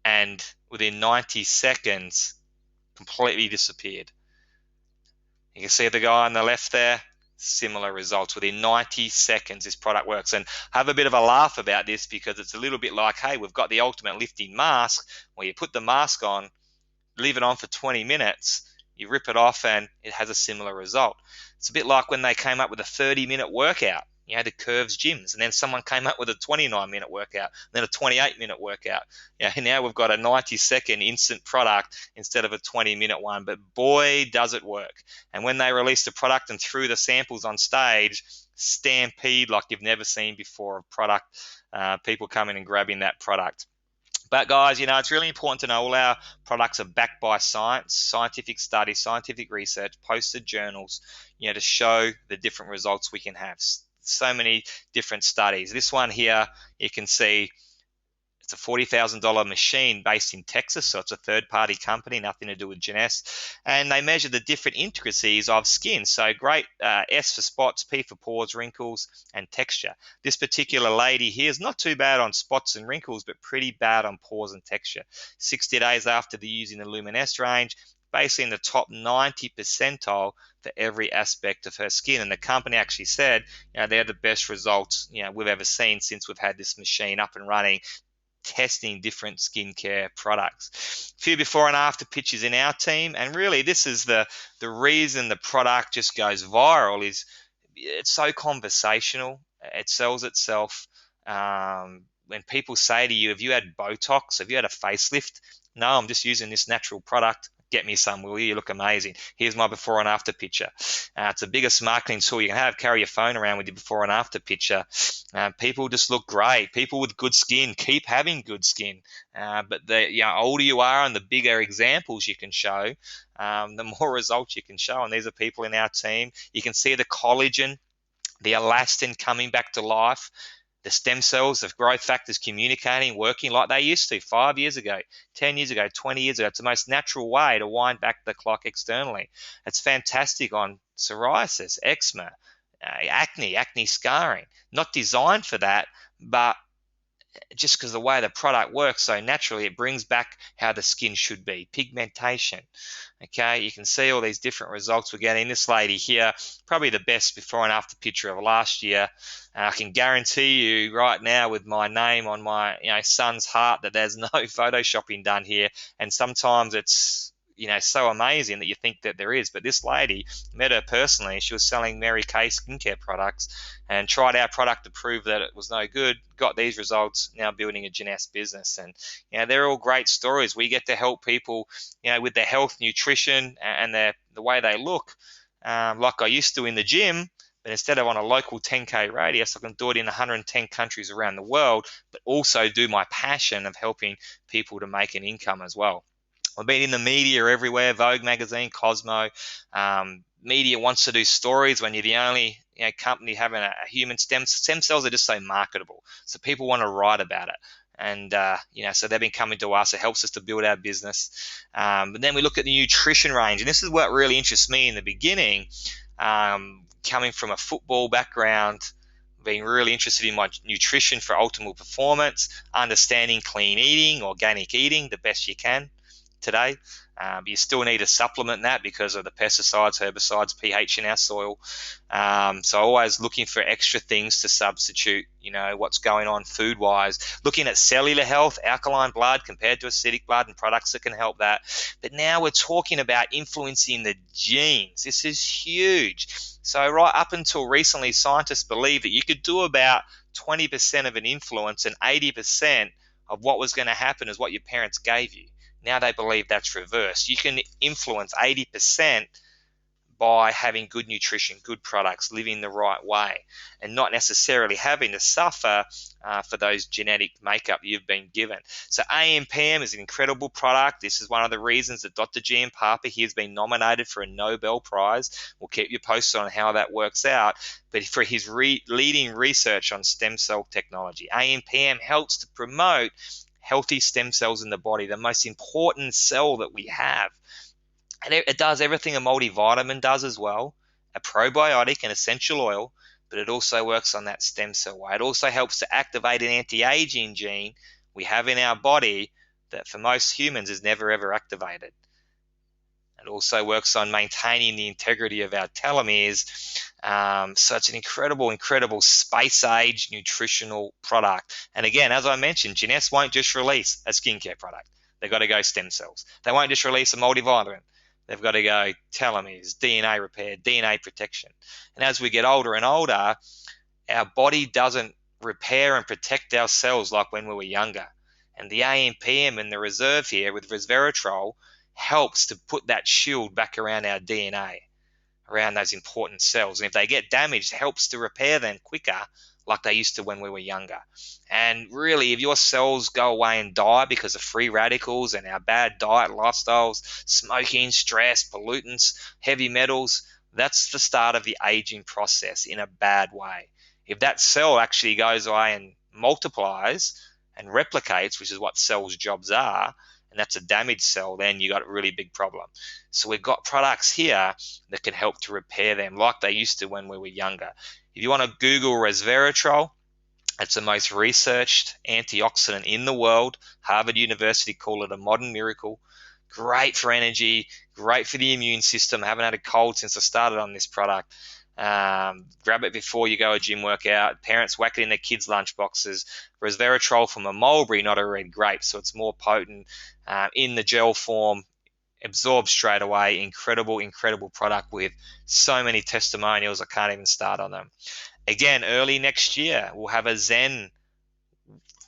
and within 90 seconds completely disappeared. You can see the guy on the left there, similar results. Within 90 seconds this product works. And have a bit of a laugh about this, because it's a little bit like, hey, we've got the ultimate lifting mask, where you put the mask on, leave it on for 20 minutes, you rip it off, and it has a similar result. It's a bit like when they came up with a 30-minute workout. You had the Curves gyms, and then someone came up with a 29-minute workout, and then a 28-minute workout. Now we've got a 90-second instant product instead of a 20-minute one, but boy, does it work. And when they released the product and threw the samples on stage, stampede like you've never seen before of product, people coming and grabbing that product. But guys, it's really important to know all our products are backed by science, scientific studies, scientific research, posted journals, to show the different results we can have. So many different studies. This one here, you can see it's a $40,000 machine based in Texas, so it's a third-party company, nothing to do with JEUNESSE, and they measure the different intricacies of skin. So great, S for spots, P for pores, wrinkles, and texture. This particular lady here is not too bad on spots and wrinkles, but pretty bad on pores and texture. 60 days after the using the Luminesce range, basically in the top 90 percentile for every aspect of her skin. And the company actually said, they're the best results we've ever seen since we've had this machine up and running, testing different skincare products. A few before and after pictures in our team, and really this is the reason the product just goes viral, is it's so conversational. It sells itself. When people say to you, have you had Botox? Have you had a facelift? No, I'm just using this natural product. Get me some, will you? You look amazing. Here's my before and after picture. It's the biggest marketing tool you can have. Carry your phone around with your before and after picture. People just look great. People with good skin keep having good skin. But the older you are and the bigger examples you can show, the more results you can show. And these are people in our team. You can see the collagen, the elastin coming back to life. the stem cells, the growth factors communicating, working like they used to 5 years ago, 10 years ago, 20 years ago. It's the most natural way to wind back the clock externally. It's fantastic on psoriasis, eczema, acne scarring. Not designed for that, but just because the way the product works so naturally, it brings back how the skin should be. Pigmentation. Okay, you can see all these different results we're getting. This lady here, probably the best before and after picture of last year. I can guarantee you right now with my name on my son's heart that there's no photoshopping done here. And sometimes it's so amazing that you think that there is. But this lady, met her personally. She was selling Mary Kay skincare products and tried our product to prove that it was no good. Got these results. Now building a JEUNESSE business, and they're all great stories. We get to help people, with their health, nutrition, and the way they look, like I used to in the gym. But instead of on a local 10K radius, I can do it in 110 countries around the world, but also do my passion of helping people to make an income as well. I've been in the media everywhere, Vogue magazine, Cosmo. Media wants to do stories when you're the only company having a human stem cells are just so marketable. So people want to write about it. And, so they've been coming to us. It helps us to build our business. But then we look at the nutrition range. And this is what really interests me in the beginning. Coming from a football background, being really interested in my nutrition for optimal performance, understanding clean eating, organic eating, the best you can today. But you still need to supplement that because of the pesticides, herbicides, pH in our soil. So always looking for extra things to substitute, what's going on food-wise. Looking at cellular health, alkaline blood compared to acidic blood, and products that can help that. But now we're talking about influencing the genes. This is huge. So right up until recently, scientists believed that you could do about 20% of an influence, and 80% of what was going to happen is what your parents gave you. Now they believe that's reversed. You can influence 80% by having good nutrition, good products, living the right way, and not necessarily having to suffer for those genetic makeup you've been given. So AMPM is an incredible product. This is one of the reasons that Dr. G. M. Papa here has been nominated for a Nobel Prize. We'll keep you posted on how that works out. But for his leading research on stem cell technology, AMPM helps to promote healthy stem cells in the body, the most important cell that we have. And it does everything a multivitamin does as well, a probiotic, an essential oil, but it also works on that stem cell way. It also helps to activate an anti-aging gene we have in our body that for most humans is never ever activated. It also works on maintaining the integrity of our telomeres. So it's an incredible space-age nutritional product. And again, as I mentioned, JEUNESSE won't just release a skincare product. They've got to go stem cells. They won't just release a multivitamin. They've got to go telomeres, DNA repair, DNA protection. And as we get older and older, our body doesn't repair and protect our cells like when we were younger. And the AMPM and the reserve here with resveratrol helps to put that shield back around our DNA, around those important cells. And if they get damaged, it helps to repair them quicker like they used to when we were younger. And really, if your cells go away and die because of free radicals and our bad diet, lifestyles, smoking, stress, pollutants, heavy metals, that's the start of the aging process in a bad way. If that cell actually goes away and multiplies and replicates, which is what cells' jobs are, and that's a damaged cell, then you got a really big problem. So we've got products here that can help to repair them like they used to when we were younger. If you want to Google resveratrol, it's the most researched antioxidant in the world. Harvard University call it a modern miracle. Great for energy, great for the immune system. I haven't had a cold since I started on this product. Grab it before you go a gym workout. Parents whack it in their kids' lunch boxes. Resveratrol from a mulberry, not a red grape, so it's more potent in the gel form. Absorbs straight away. Incredible product with so many testimonials. I can't even start on them. Again, early next year, we'll have a Zen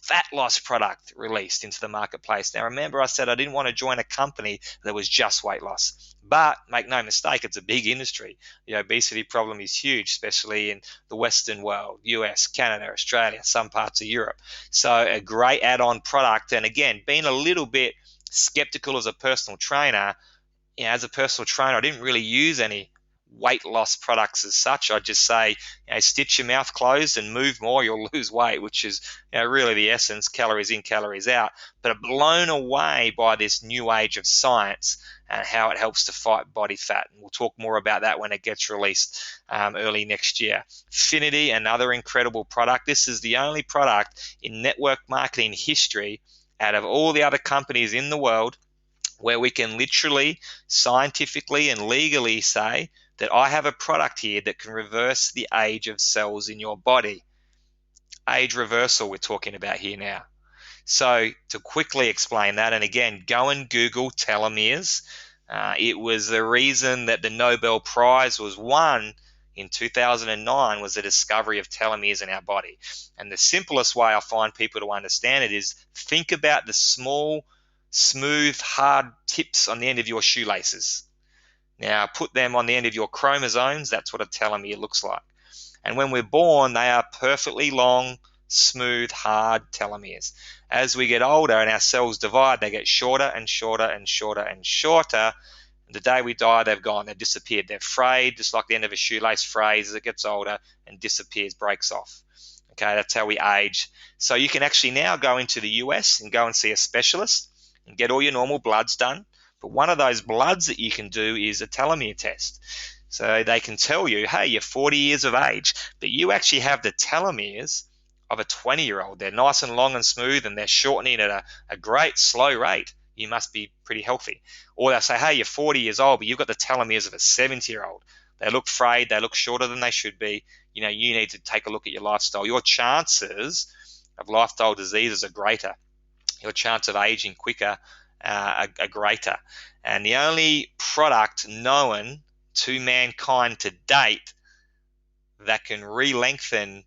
fat loss product released into the marketplace. Now, remember I said I didn't want to join a company that was just weight loss. But make no mistake, it's a big industry. The obesity problem is huge, especially in the Western world, US, Canada, Australia, some parts of Europe. So a great add-on product. And again, being a little bit skeptical as a personal trainer, as a personal trainer, I didn't really use any weight loss products as such. I'd just say, stitch your mouth closed and move more, you'll lose weight, which is really the essence, calories in, calories out. But I'm blown away by this new age of science and how it helps to fight body fat. And we'll talk more about that when it gets released early next year. Finity, another incredible product. This is the only product in network marketing history out of all the other companies in the world where we can literally, scientifically and legally say that I have a product here that can reverse the age of cells in your body. Age reversal we're talking about here now. So to quickly explain that, and again, go and Google telomeres. It was the reason that the Nobel Prize was won in 2009 was the discovery of telomeres in our body. And the simplest way I find people to understand it is think about the small, smooth, hard tips on the end of your shoelaces. Now put them on the end of your chromosomes. That's what a telomere looks like. And when we're born, they are perfectly long, smooth, hard telomeres. As we get older and our cells divide, they get shorter and shorter and shorter and shorter. The day we die, they've gone, they've disappeared. They're frayed, just like the end of a shoelace frays as it gets older and disappears, breaks off. Okay, that's how we age. So you can actually now go into the US and go and see a specialist and get all your normal bloods done. But one of those bloods that you can do is a telomere test. So they can tell you, hey, you're 40 years of age, but you actually have the telomeres of a 20-year-old. They're nice and long and smooth, and they're shortening at a great slow rate. You must be pretty healthy. Or they'll say, hey, you're 40 years old, but you've got the telomeres of a 70-year-old. They look frayed, they look shorter than they should be. You need to take a look at your lifestyle. Your chances of lifestyle diseases are greater. Your chance of aging quicker are greater. And the only product known to mankind to date that can re-lengthen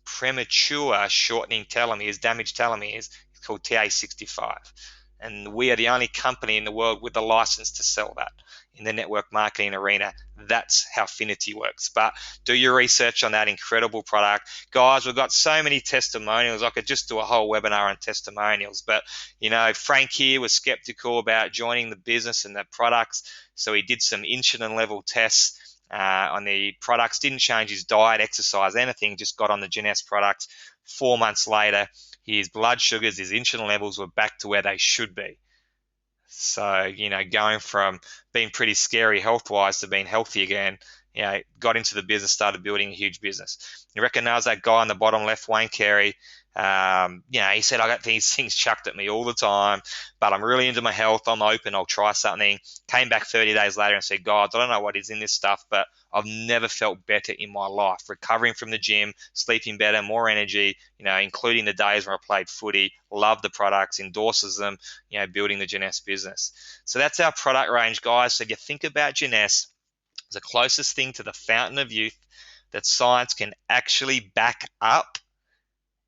premature shortening telomeres, damaged telomeres, is called TA65. And we are the only company in the world with the license to sell that in the network marketing arena. That's how Finity works. But do your research on that incredible product. Guys, we've got so many testimonials. I could just do a whole webinar on testimonials. But, Frank here was skeptical about joining the business and the products. So he did some insulin level tests on the products, didn't change his diet, exercise, anything, just got on the JEUNESSE products. 4 months later, his blood sugars, his insulin levels were back to where they should be. So, going from being pretty scary health-wise to being healthy again, got into the business, started building a huge business. You recognize that guy on the bottom left, Wayne Carey? He said, I got these things chucked at me all the time, but I'm really into my health. I'm open. I'll try something. Came back 30 days later and said, guys, I don't know what is in this stuff, but I've never felt better in my life. Recovering from the gym, sleeping better, more energy, including the days where I played footy. Love the products, endorses them, building the JEUNESSE business. So that's our product range, guys. So if you think about JEUNESSE, it's the closest thing to the fountain of youth that science can actually back up.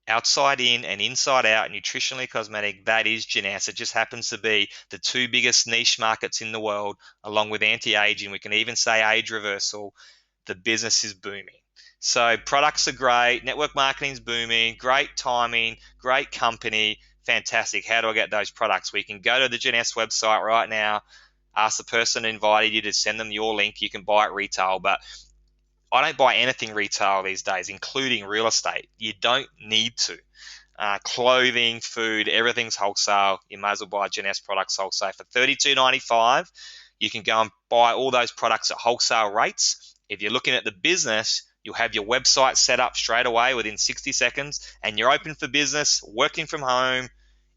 Outside in and inside out, nutritionally cosmetic, that is JEUNESSE. It just happens to be the two biggest niche markets in the world, along with anti-aging. We can even say age reversal. The business is booming. So products are great. Network marketing is booming. Great timing. Great company. Fantastic. How do I get those products? We can go to the JEUNESSE website right now. Ask the person who invited you to send them your link. You can buy it retail, but I don't buy anything retail these days, including real estate. You don't need to. Clothing, food, everything's wholesale. You may as well buy JEUNESSE products wholesale. For $32.95, you can go and buy all those products at wholesale rates. If you're looking at the business, you'll have your website set up straight away within 60 seconds, and you're open for business, working from home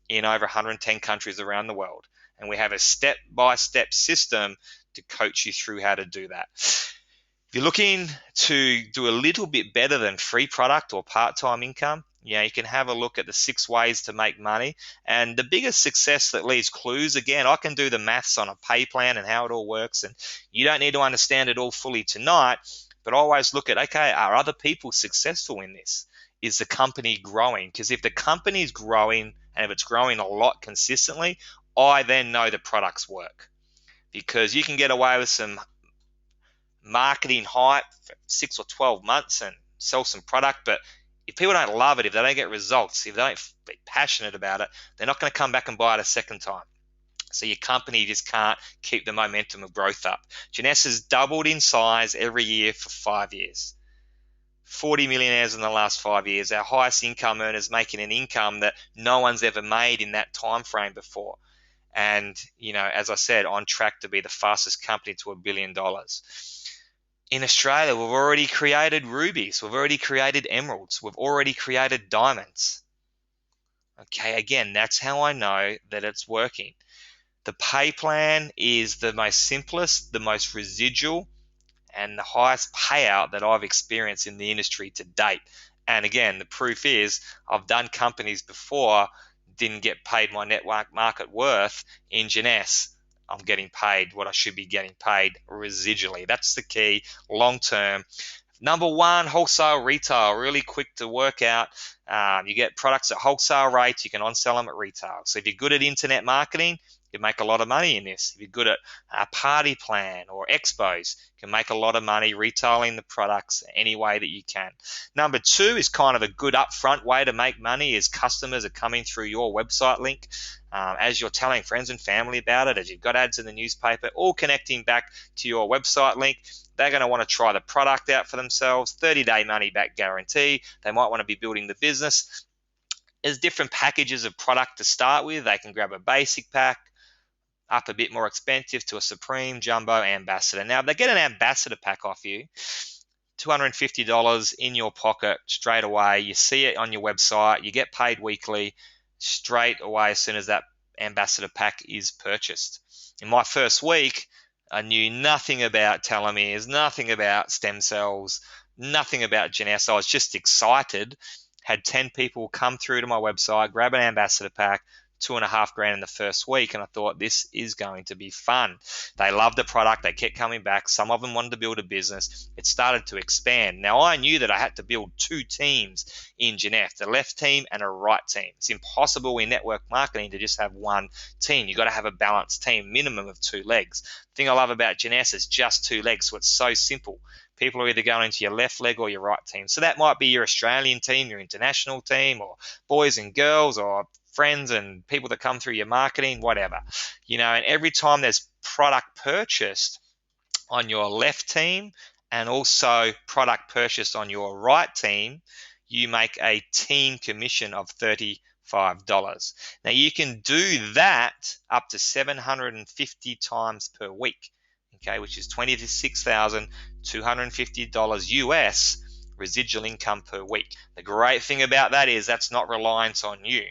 in over 110 countries around the world. And we have a step-by-step system to coach you through how to do that. If you're looking to do a little bit better than free product or part-time income, you can have a look at the 6 ways to make money. And the biggest success that leaves clues, again, I can do the maths on a pay plan and how it all works. And you don't need to understand it all fully tonight, but always look at, okay, are other people successful in this? Is the company growing? Because if the company is growing and if it's growing a lot consistently, I then know the products work. Because you can get away with some marketing hype for 6 or 12 months and sell some product, but if people don't love it, if they don't get results, if they don't be passionate about it, they're not going to come back and buy it a second time. So your company just can't keep the momentum of growth up. JEUNESSE has doubled in size every year for 5 years. 40 millionaires in the last 5 years. Our highest income earners making an income that no one's ever made in that time frame before. And, as I said, on track to be the fastest company to $1 billion. In Australia, we've already created rubies. We've already created emeralds. We've already created diamonds. Okay, again, that's how I know that it's working. The pay plan is the most simplest, the most residual, and the highest payout that I've experienced in the industry to date. And again, the proof is I've done companies before, didn't get paid my network market worth. In JEUNESSE, I'm getting paid what I should be getting paid residually. That's the key, long term. Number one, wholesale retail, really quick to work out. You get products at wholesale rates, you can on-sell them at retail. So if you're good at internet marketing, you make a lot of money in this. If you're good at a party plan or expos, you can make a lot of money retailing the products any way that you can. Number two is kind of a good upfront way to make money is customers are coming through your website link. As you're telling friends and family about it, as you've got ads in the newspaper, all connecting back to your website link. They're going to want to try the product out for themselves, 30-day money-back guarantee. They might want to be building the business. There's different packages of product to start with. They can grab a basic pack, up a bit more expensive to a Supreme, Jumbo, Ambassador. Now, if they get an Ambassador pack off you, $250 in your pocket straight away. You see it on your website. You get paid weekly straight away as soon as that Ambassador pack is purchased. In my first week, I knew nothing about telomeres, nothing about stem cells, nothing about JEUNESSE. I was just excited. Had 10 people come through to my website, grab an Ambassador pack, $2,500 in the first week, and I thought this is going to be fun. They loved the product. They kept coming back. Some of them wanted to build a business. It started to expand. Now, I knew that I had to build two teams in JEUNESSE, a left team and a right team. It's impossible in network marketing to just have one team. You've got to have a balanced team, minimum of 2 legs. The thing I love about JEUNESSE is just 2 legs, so it's so simple. People are either going into your left leg or your right team. So that might be your Australian team, your international team, or boys and girls, or friends and people that come through your marketing, whatever. And every time there's product purchased on your left team and also product purchased on your right team, you make a team commission of $35. Now, you can do that up to 750 times per week, okay, which is $26,250 US residual income per week. The great thing about that is that's not reliance on you.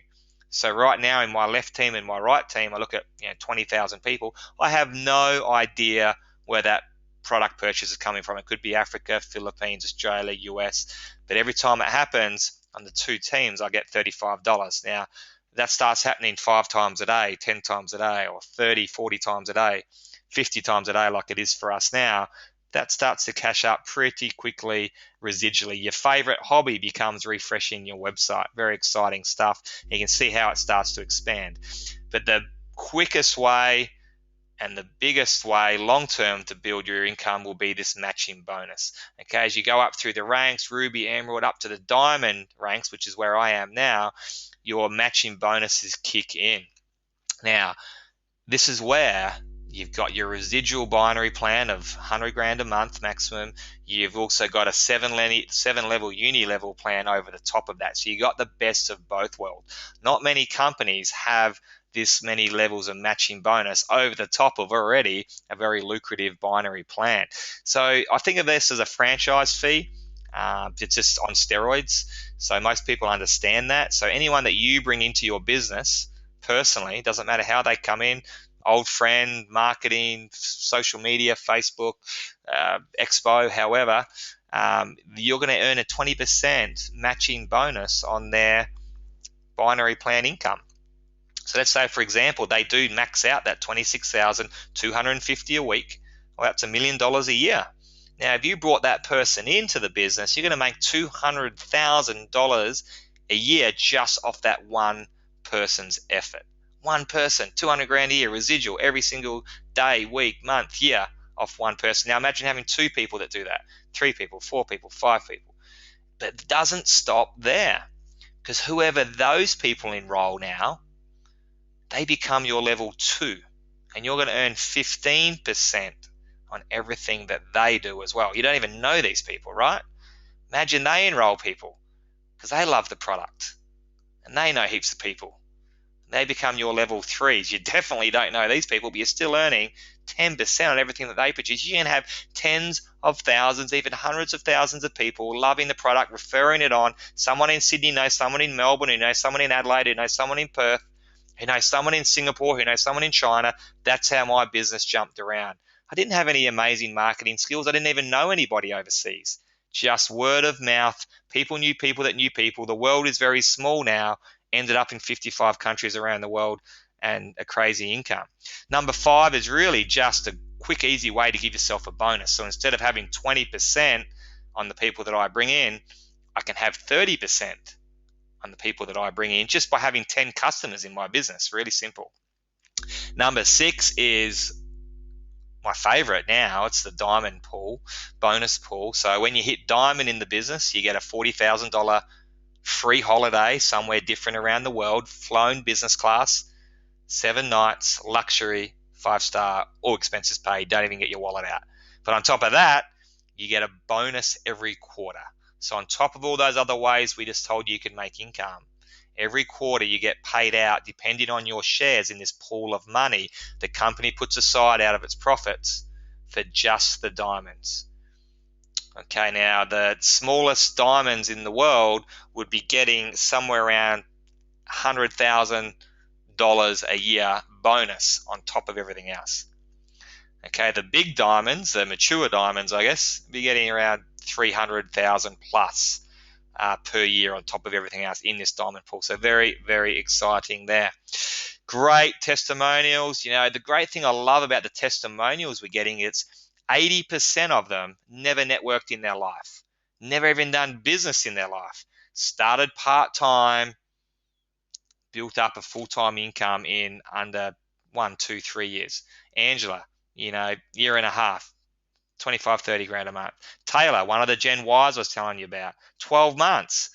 So right now in my left team and my right team, I look at 20,000 people. I have no idea where that product purchase is coming from. It could be Africa, Philippines, Australia, US. But every time it happens on the 2 teams, I get $35. Now, that starts happening 5 times a day, 10 times a day, or 30, 40 times a day, 50 times a day like it is for us now. That starts to cash up pretty quickly residually. Your favorite hobby becomes refreshing your website. Very exciting stuff. You can see how it starts to expand. But the quickest way and the biggest way long-term to build your income will be this matching bonus. Okay, as you go up through the ranks, Ruby, Emerald, up to the Diamond ranks, which is where I am now, your matching bonuses kick in. Now, this is where you've got your residual binary plan of $100,000 a month maximum. You've also got a 7-level uni level plan over the top of that. So you got the best of both worlds. Not many companies have this many levels of matching bonus over the top of already a very lucrative binary plan. So I think of this as a franchise fee. It's just on steroids. So most people understand that. So anyone that you bring into your business personally, doesn't matter how they come in, old friend, marketing, social media, Facebook, expo, however, you're going to earn a 20% matching bonus on their binary plan income. So let's say, for example, they do max out that $26,250 a week. Well, that's $1 million a year. Now, if you brought that person into the business, you're going to make $200,000 a year just off that one person's effort. One person, $200,000 a year residual every single day, week, month, year off one person. Now imagine having 2 people that do that, 3 people, 4 people, 5 people. But it doesn't stop there, because whoever those people enroll now, they become your level 2. and you're going to earn 15% on everything that they do as well. You don't even know these people, right? Imagine they enroll people because they love the product and they know heaps of people. They become your level threes. You definitely don't know these people, but you're still earning 10% on everything that they produce. You can have tens of thousands, even hundreds of thousands of people loving the product, referring it on. Someone in Sydney knows someone in Melbourne, who knows someone in Adelaide, who knows someone in Perth, who knows someone in Singapore, who knows someone in China. That's how my business jumped around. I didn't have any amazing marketing skills. I didn't even know anybody overseas. Just word of mouth. People knew people that knew people. The world is very small now. Ended up in 55 countries around the world and a crazy income. Number 5 is really just a quick, easy way to give yourself a bonus. So instead of having 20% on the people that I bring in, I can have 30% on the people that I bring in just by having 10 customers in my business. Really simple. Number 6 is my favorite now. It's the diamond pool, bonus pool. So when you hit diamond in the business, you get a $40,000 free holiday somewhere different around the world, flown business class, 7 nights, luxury, 5-star, all expenses paid. Don't even get your wallet out. But on top of that, you get a bonus every quarter. So on top of all those other ways we just told you could make income, every quarter you get paid out depending on your shares in this pool of money the company puts aside out of its profits for just the diamonds. Okay, now the smallest diamonds in the world would be getting somewhere around $100,000 a year bonus on top of everything else. Okay, the big diamonds, the mature diamonds, I guess, be getting around 300,000 plus per year on top of everything else in this diamond pool. So very, very exciting there. Great testimonials. You know, the great thing I love about the testimonials we're getting is 80% of them never networked in their life, never even done business in their life, started part-time, built up a full-time income in under 1, 2, 3 years. Angela, you know, year and a half, 25, 30 grand a month. Taylor, one of the Gen Ys I was telling you about, 12 months.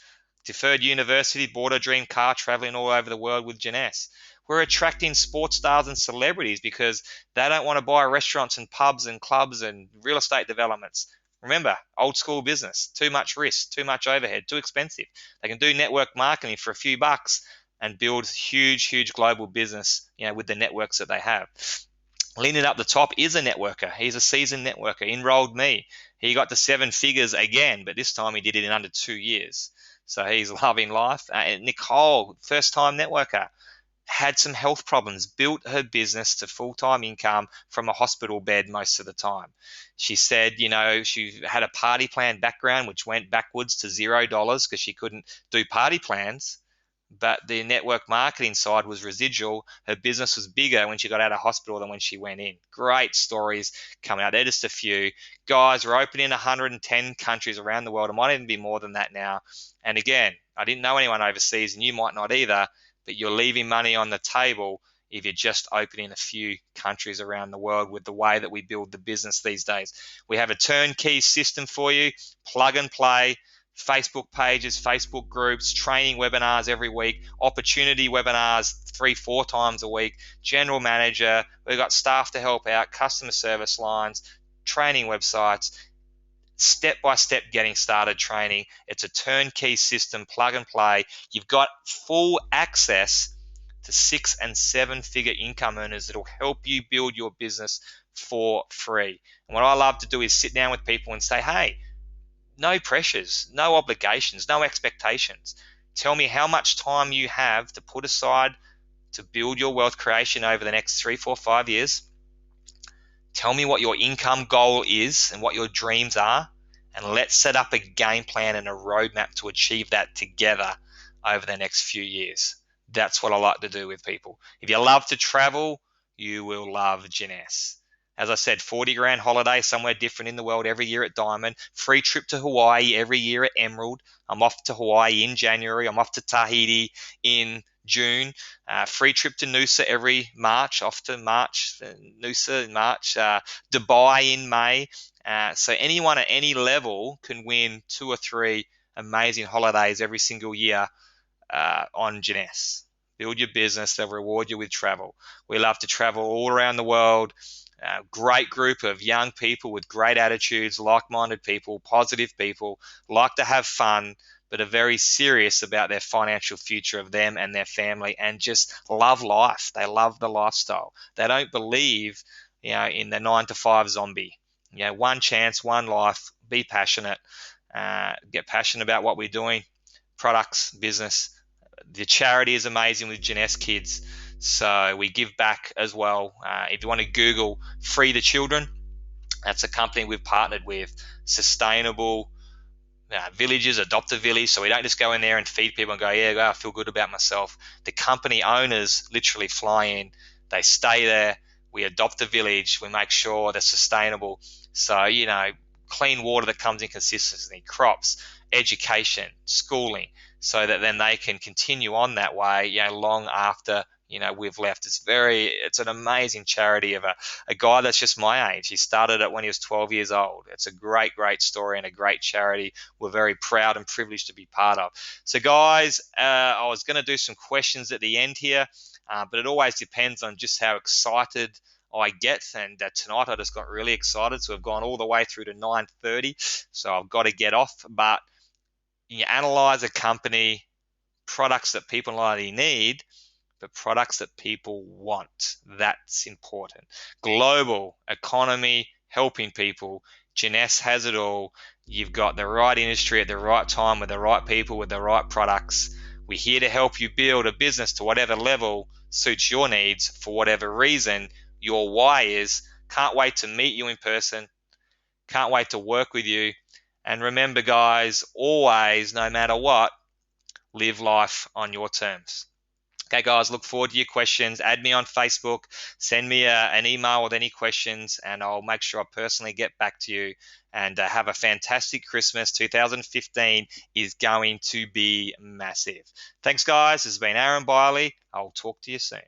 Deferred university, bought a dream car, traveling all over the world with JEUNESSE. We're attracting sports stars and celebrities because they don't want to buy restaurants and pubs and clubs and real estate developments. Remember, old school business, too much risk, too much overhead, too expensive. They can do network marketing for a few bucks and build huge, huge global business, you know, with the networks that they have. Leaning up the top is a networker. He's a seasoned networker, enrolled me. He got to 7 figures again, but this time he did it in under 2 years. So he's loving life. Nicole, first-time networker, had some health problems, built her business to full-time income from a hospital bed most of the time. She said, you know, she had a party plan background, which went backwards to $0 because she couldn't do party plans. But the network marketing side was residual. Her business was bigger when she got out of hospital than when she went in. Great stories coming out. They're just a few. Guys, we're open in 110 countries around the world. It might even be more than that now. And again, I didn't know anyone overseas, and you might not either, but you're leaving money on the table if you're just opening a few countries around the world with the way that we build the business these days. We have a turnkey system for you, plug and play. Facebook pages, Facebook groups, training webinars every week, opportunity webinars 3-4 times a week, general manager, we've got staff to help out, customer service lines, training websites, step-by-step getting started training. It's a turnkey system, plug and play. You've got full access to 6- and 7-figure income earners that will help you build your business for free. And what I love to do is sit down with people and say, hey, no pressures, no obligations, no expectations. Tell me how much time you have to put aside to build your wealth creation over the next 3, 4, 5 years. Tell me what your income goal is and what your dreams are, and let's set up a game plan and a roadmap to achieve that together over the next few years. That's what I like to do with people. If you love to travel, you will love JEUNESSE. As I said, 40 grand holiday somewhere different in the world every year at Diamond. Free trip to Hawaii every year at Emerald. I'm off to Hawaii in January. I'm off to Tahiti in June. Free trip to Noosa every March. Off to Noosa in March. Dubai in May. So anyone at any level can win 2 or 3 amazing holidays every single year on JEUNESSE. build your business, they'll reward you with travel. We love to travel all around the world. Great group of young people with great attitudes, like-minded people, positive people, like to have fun, but are very serious about their financial future of them and their family, and just love life. They love the lifestyle. They don't believe, in the 9 to 5 zombie. One chance, one life. Be passionate. Get passionate about what we're doing. Products, business. The charity is amazing with Jeunesse Kids. So we give back as well. If you want to Google Free the Children, that's a company we've partnered with. Sustainable villages, adopt a village. So we don't just go in there and feed people and go, I feel good about myself. The company owners literally fly in, they stay there, we adopt a village, we make sure they're sustainable. So, clean water that comes in consistently, crops, education, schooling, so that then they can continue on that way, long after we've left. It's an amazing charity of a guy that's just my age. He started it when he was 12 years old. It's a great story and a great charity we're very proud and privileged to be part of. So guys, I was going to do some questions at the end here, but it always depends on just how excited I get, and tonight I just got really excited, so we've gone all the way through to 9:30, so I've got to get off. But you analyze a company, products that people not only need, but products that people want. That's important. Global economy, helping people. Jeunesse has it all. You've got the right industry at the right time with the right people with the right products. We're here to help you build a business to whatever level suits your needs for whatever reason your why is. Can't wait to meet you in person. Can't wait to work with you. And remember, guys, always, no matter what, live life on your terms. Okay, guys, look forward to your questions. Add me on Facebook. Send me an email with any questions, and I'll make sure I personally get back to you. And have a fantastic Christmas. 2015 is going to be massive. Thanks, guys. This has been Aaron Biley. I'll talk to you soon.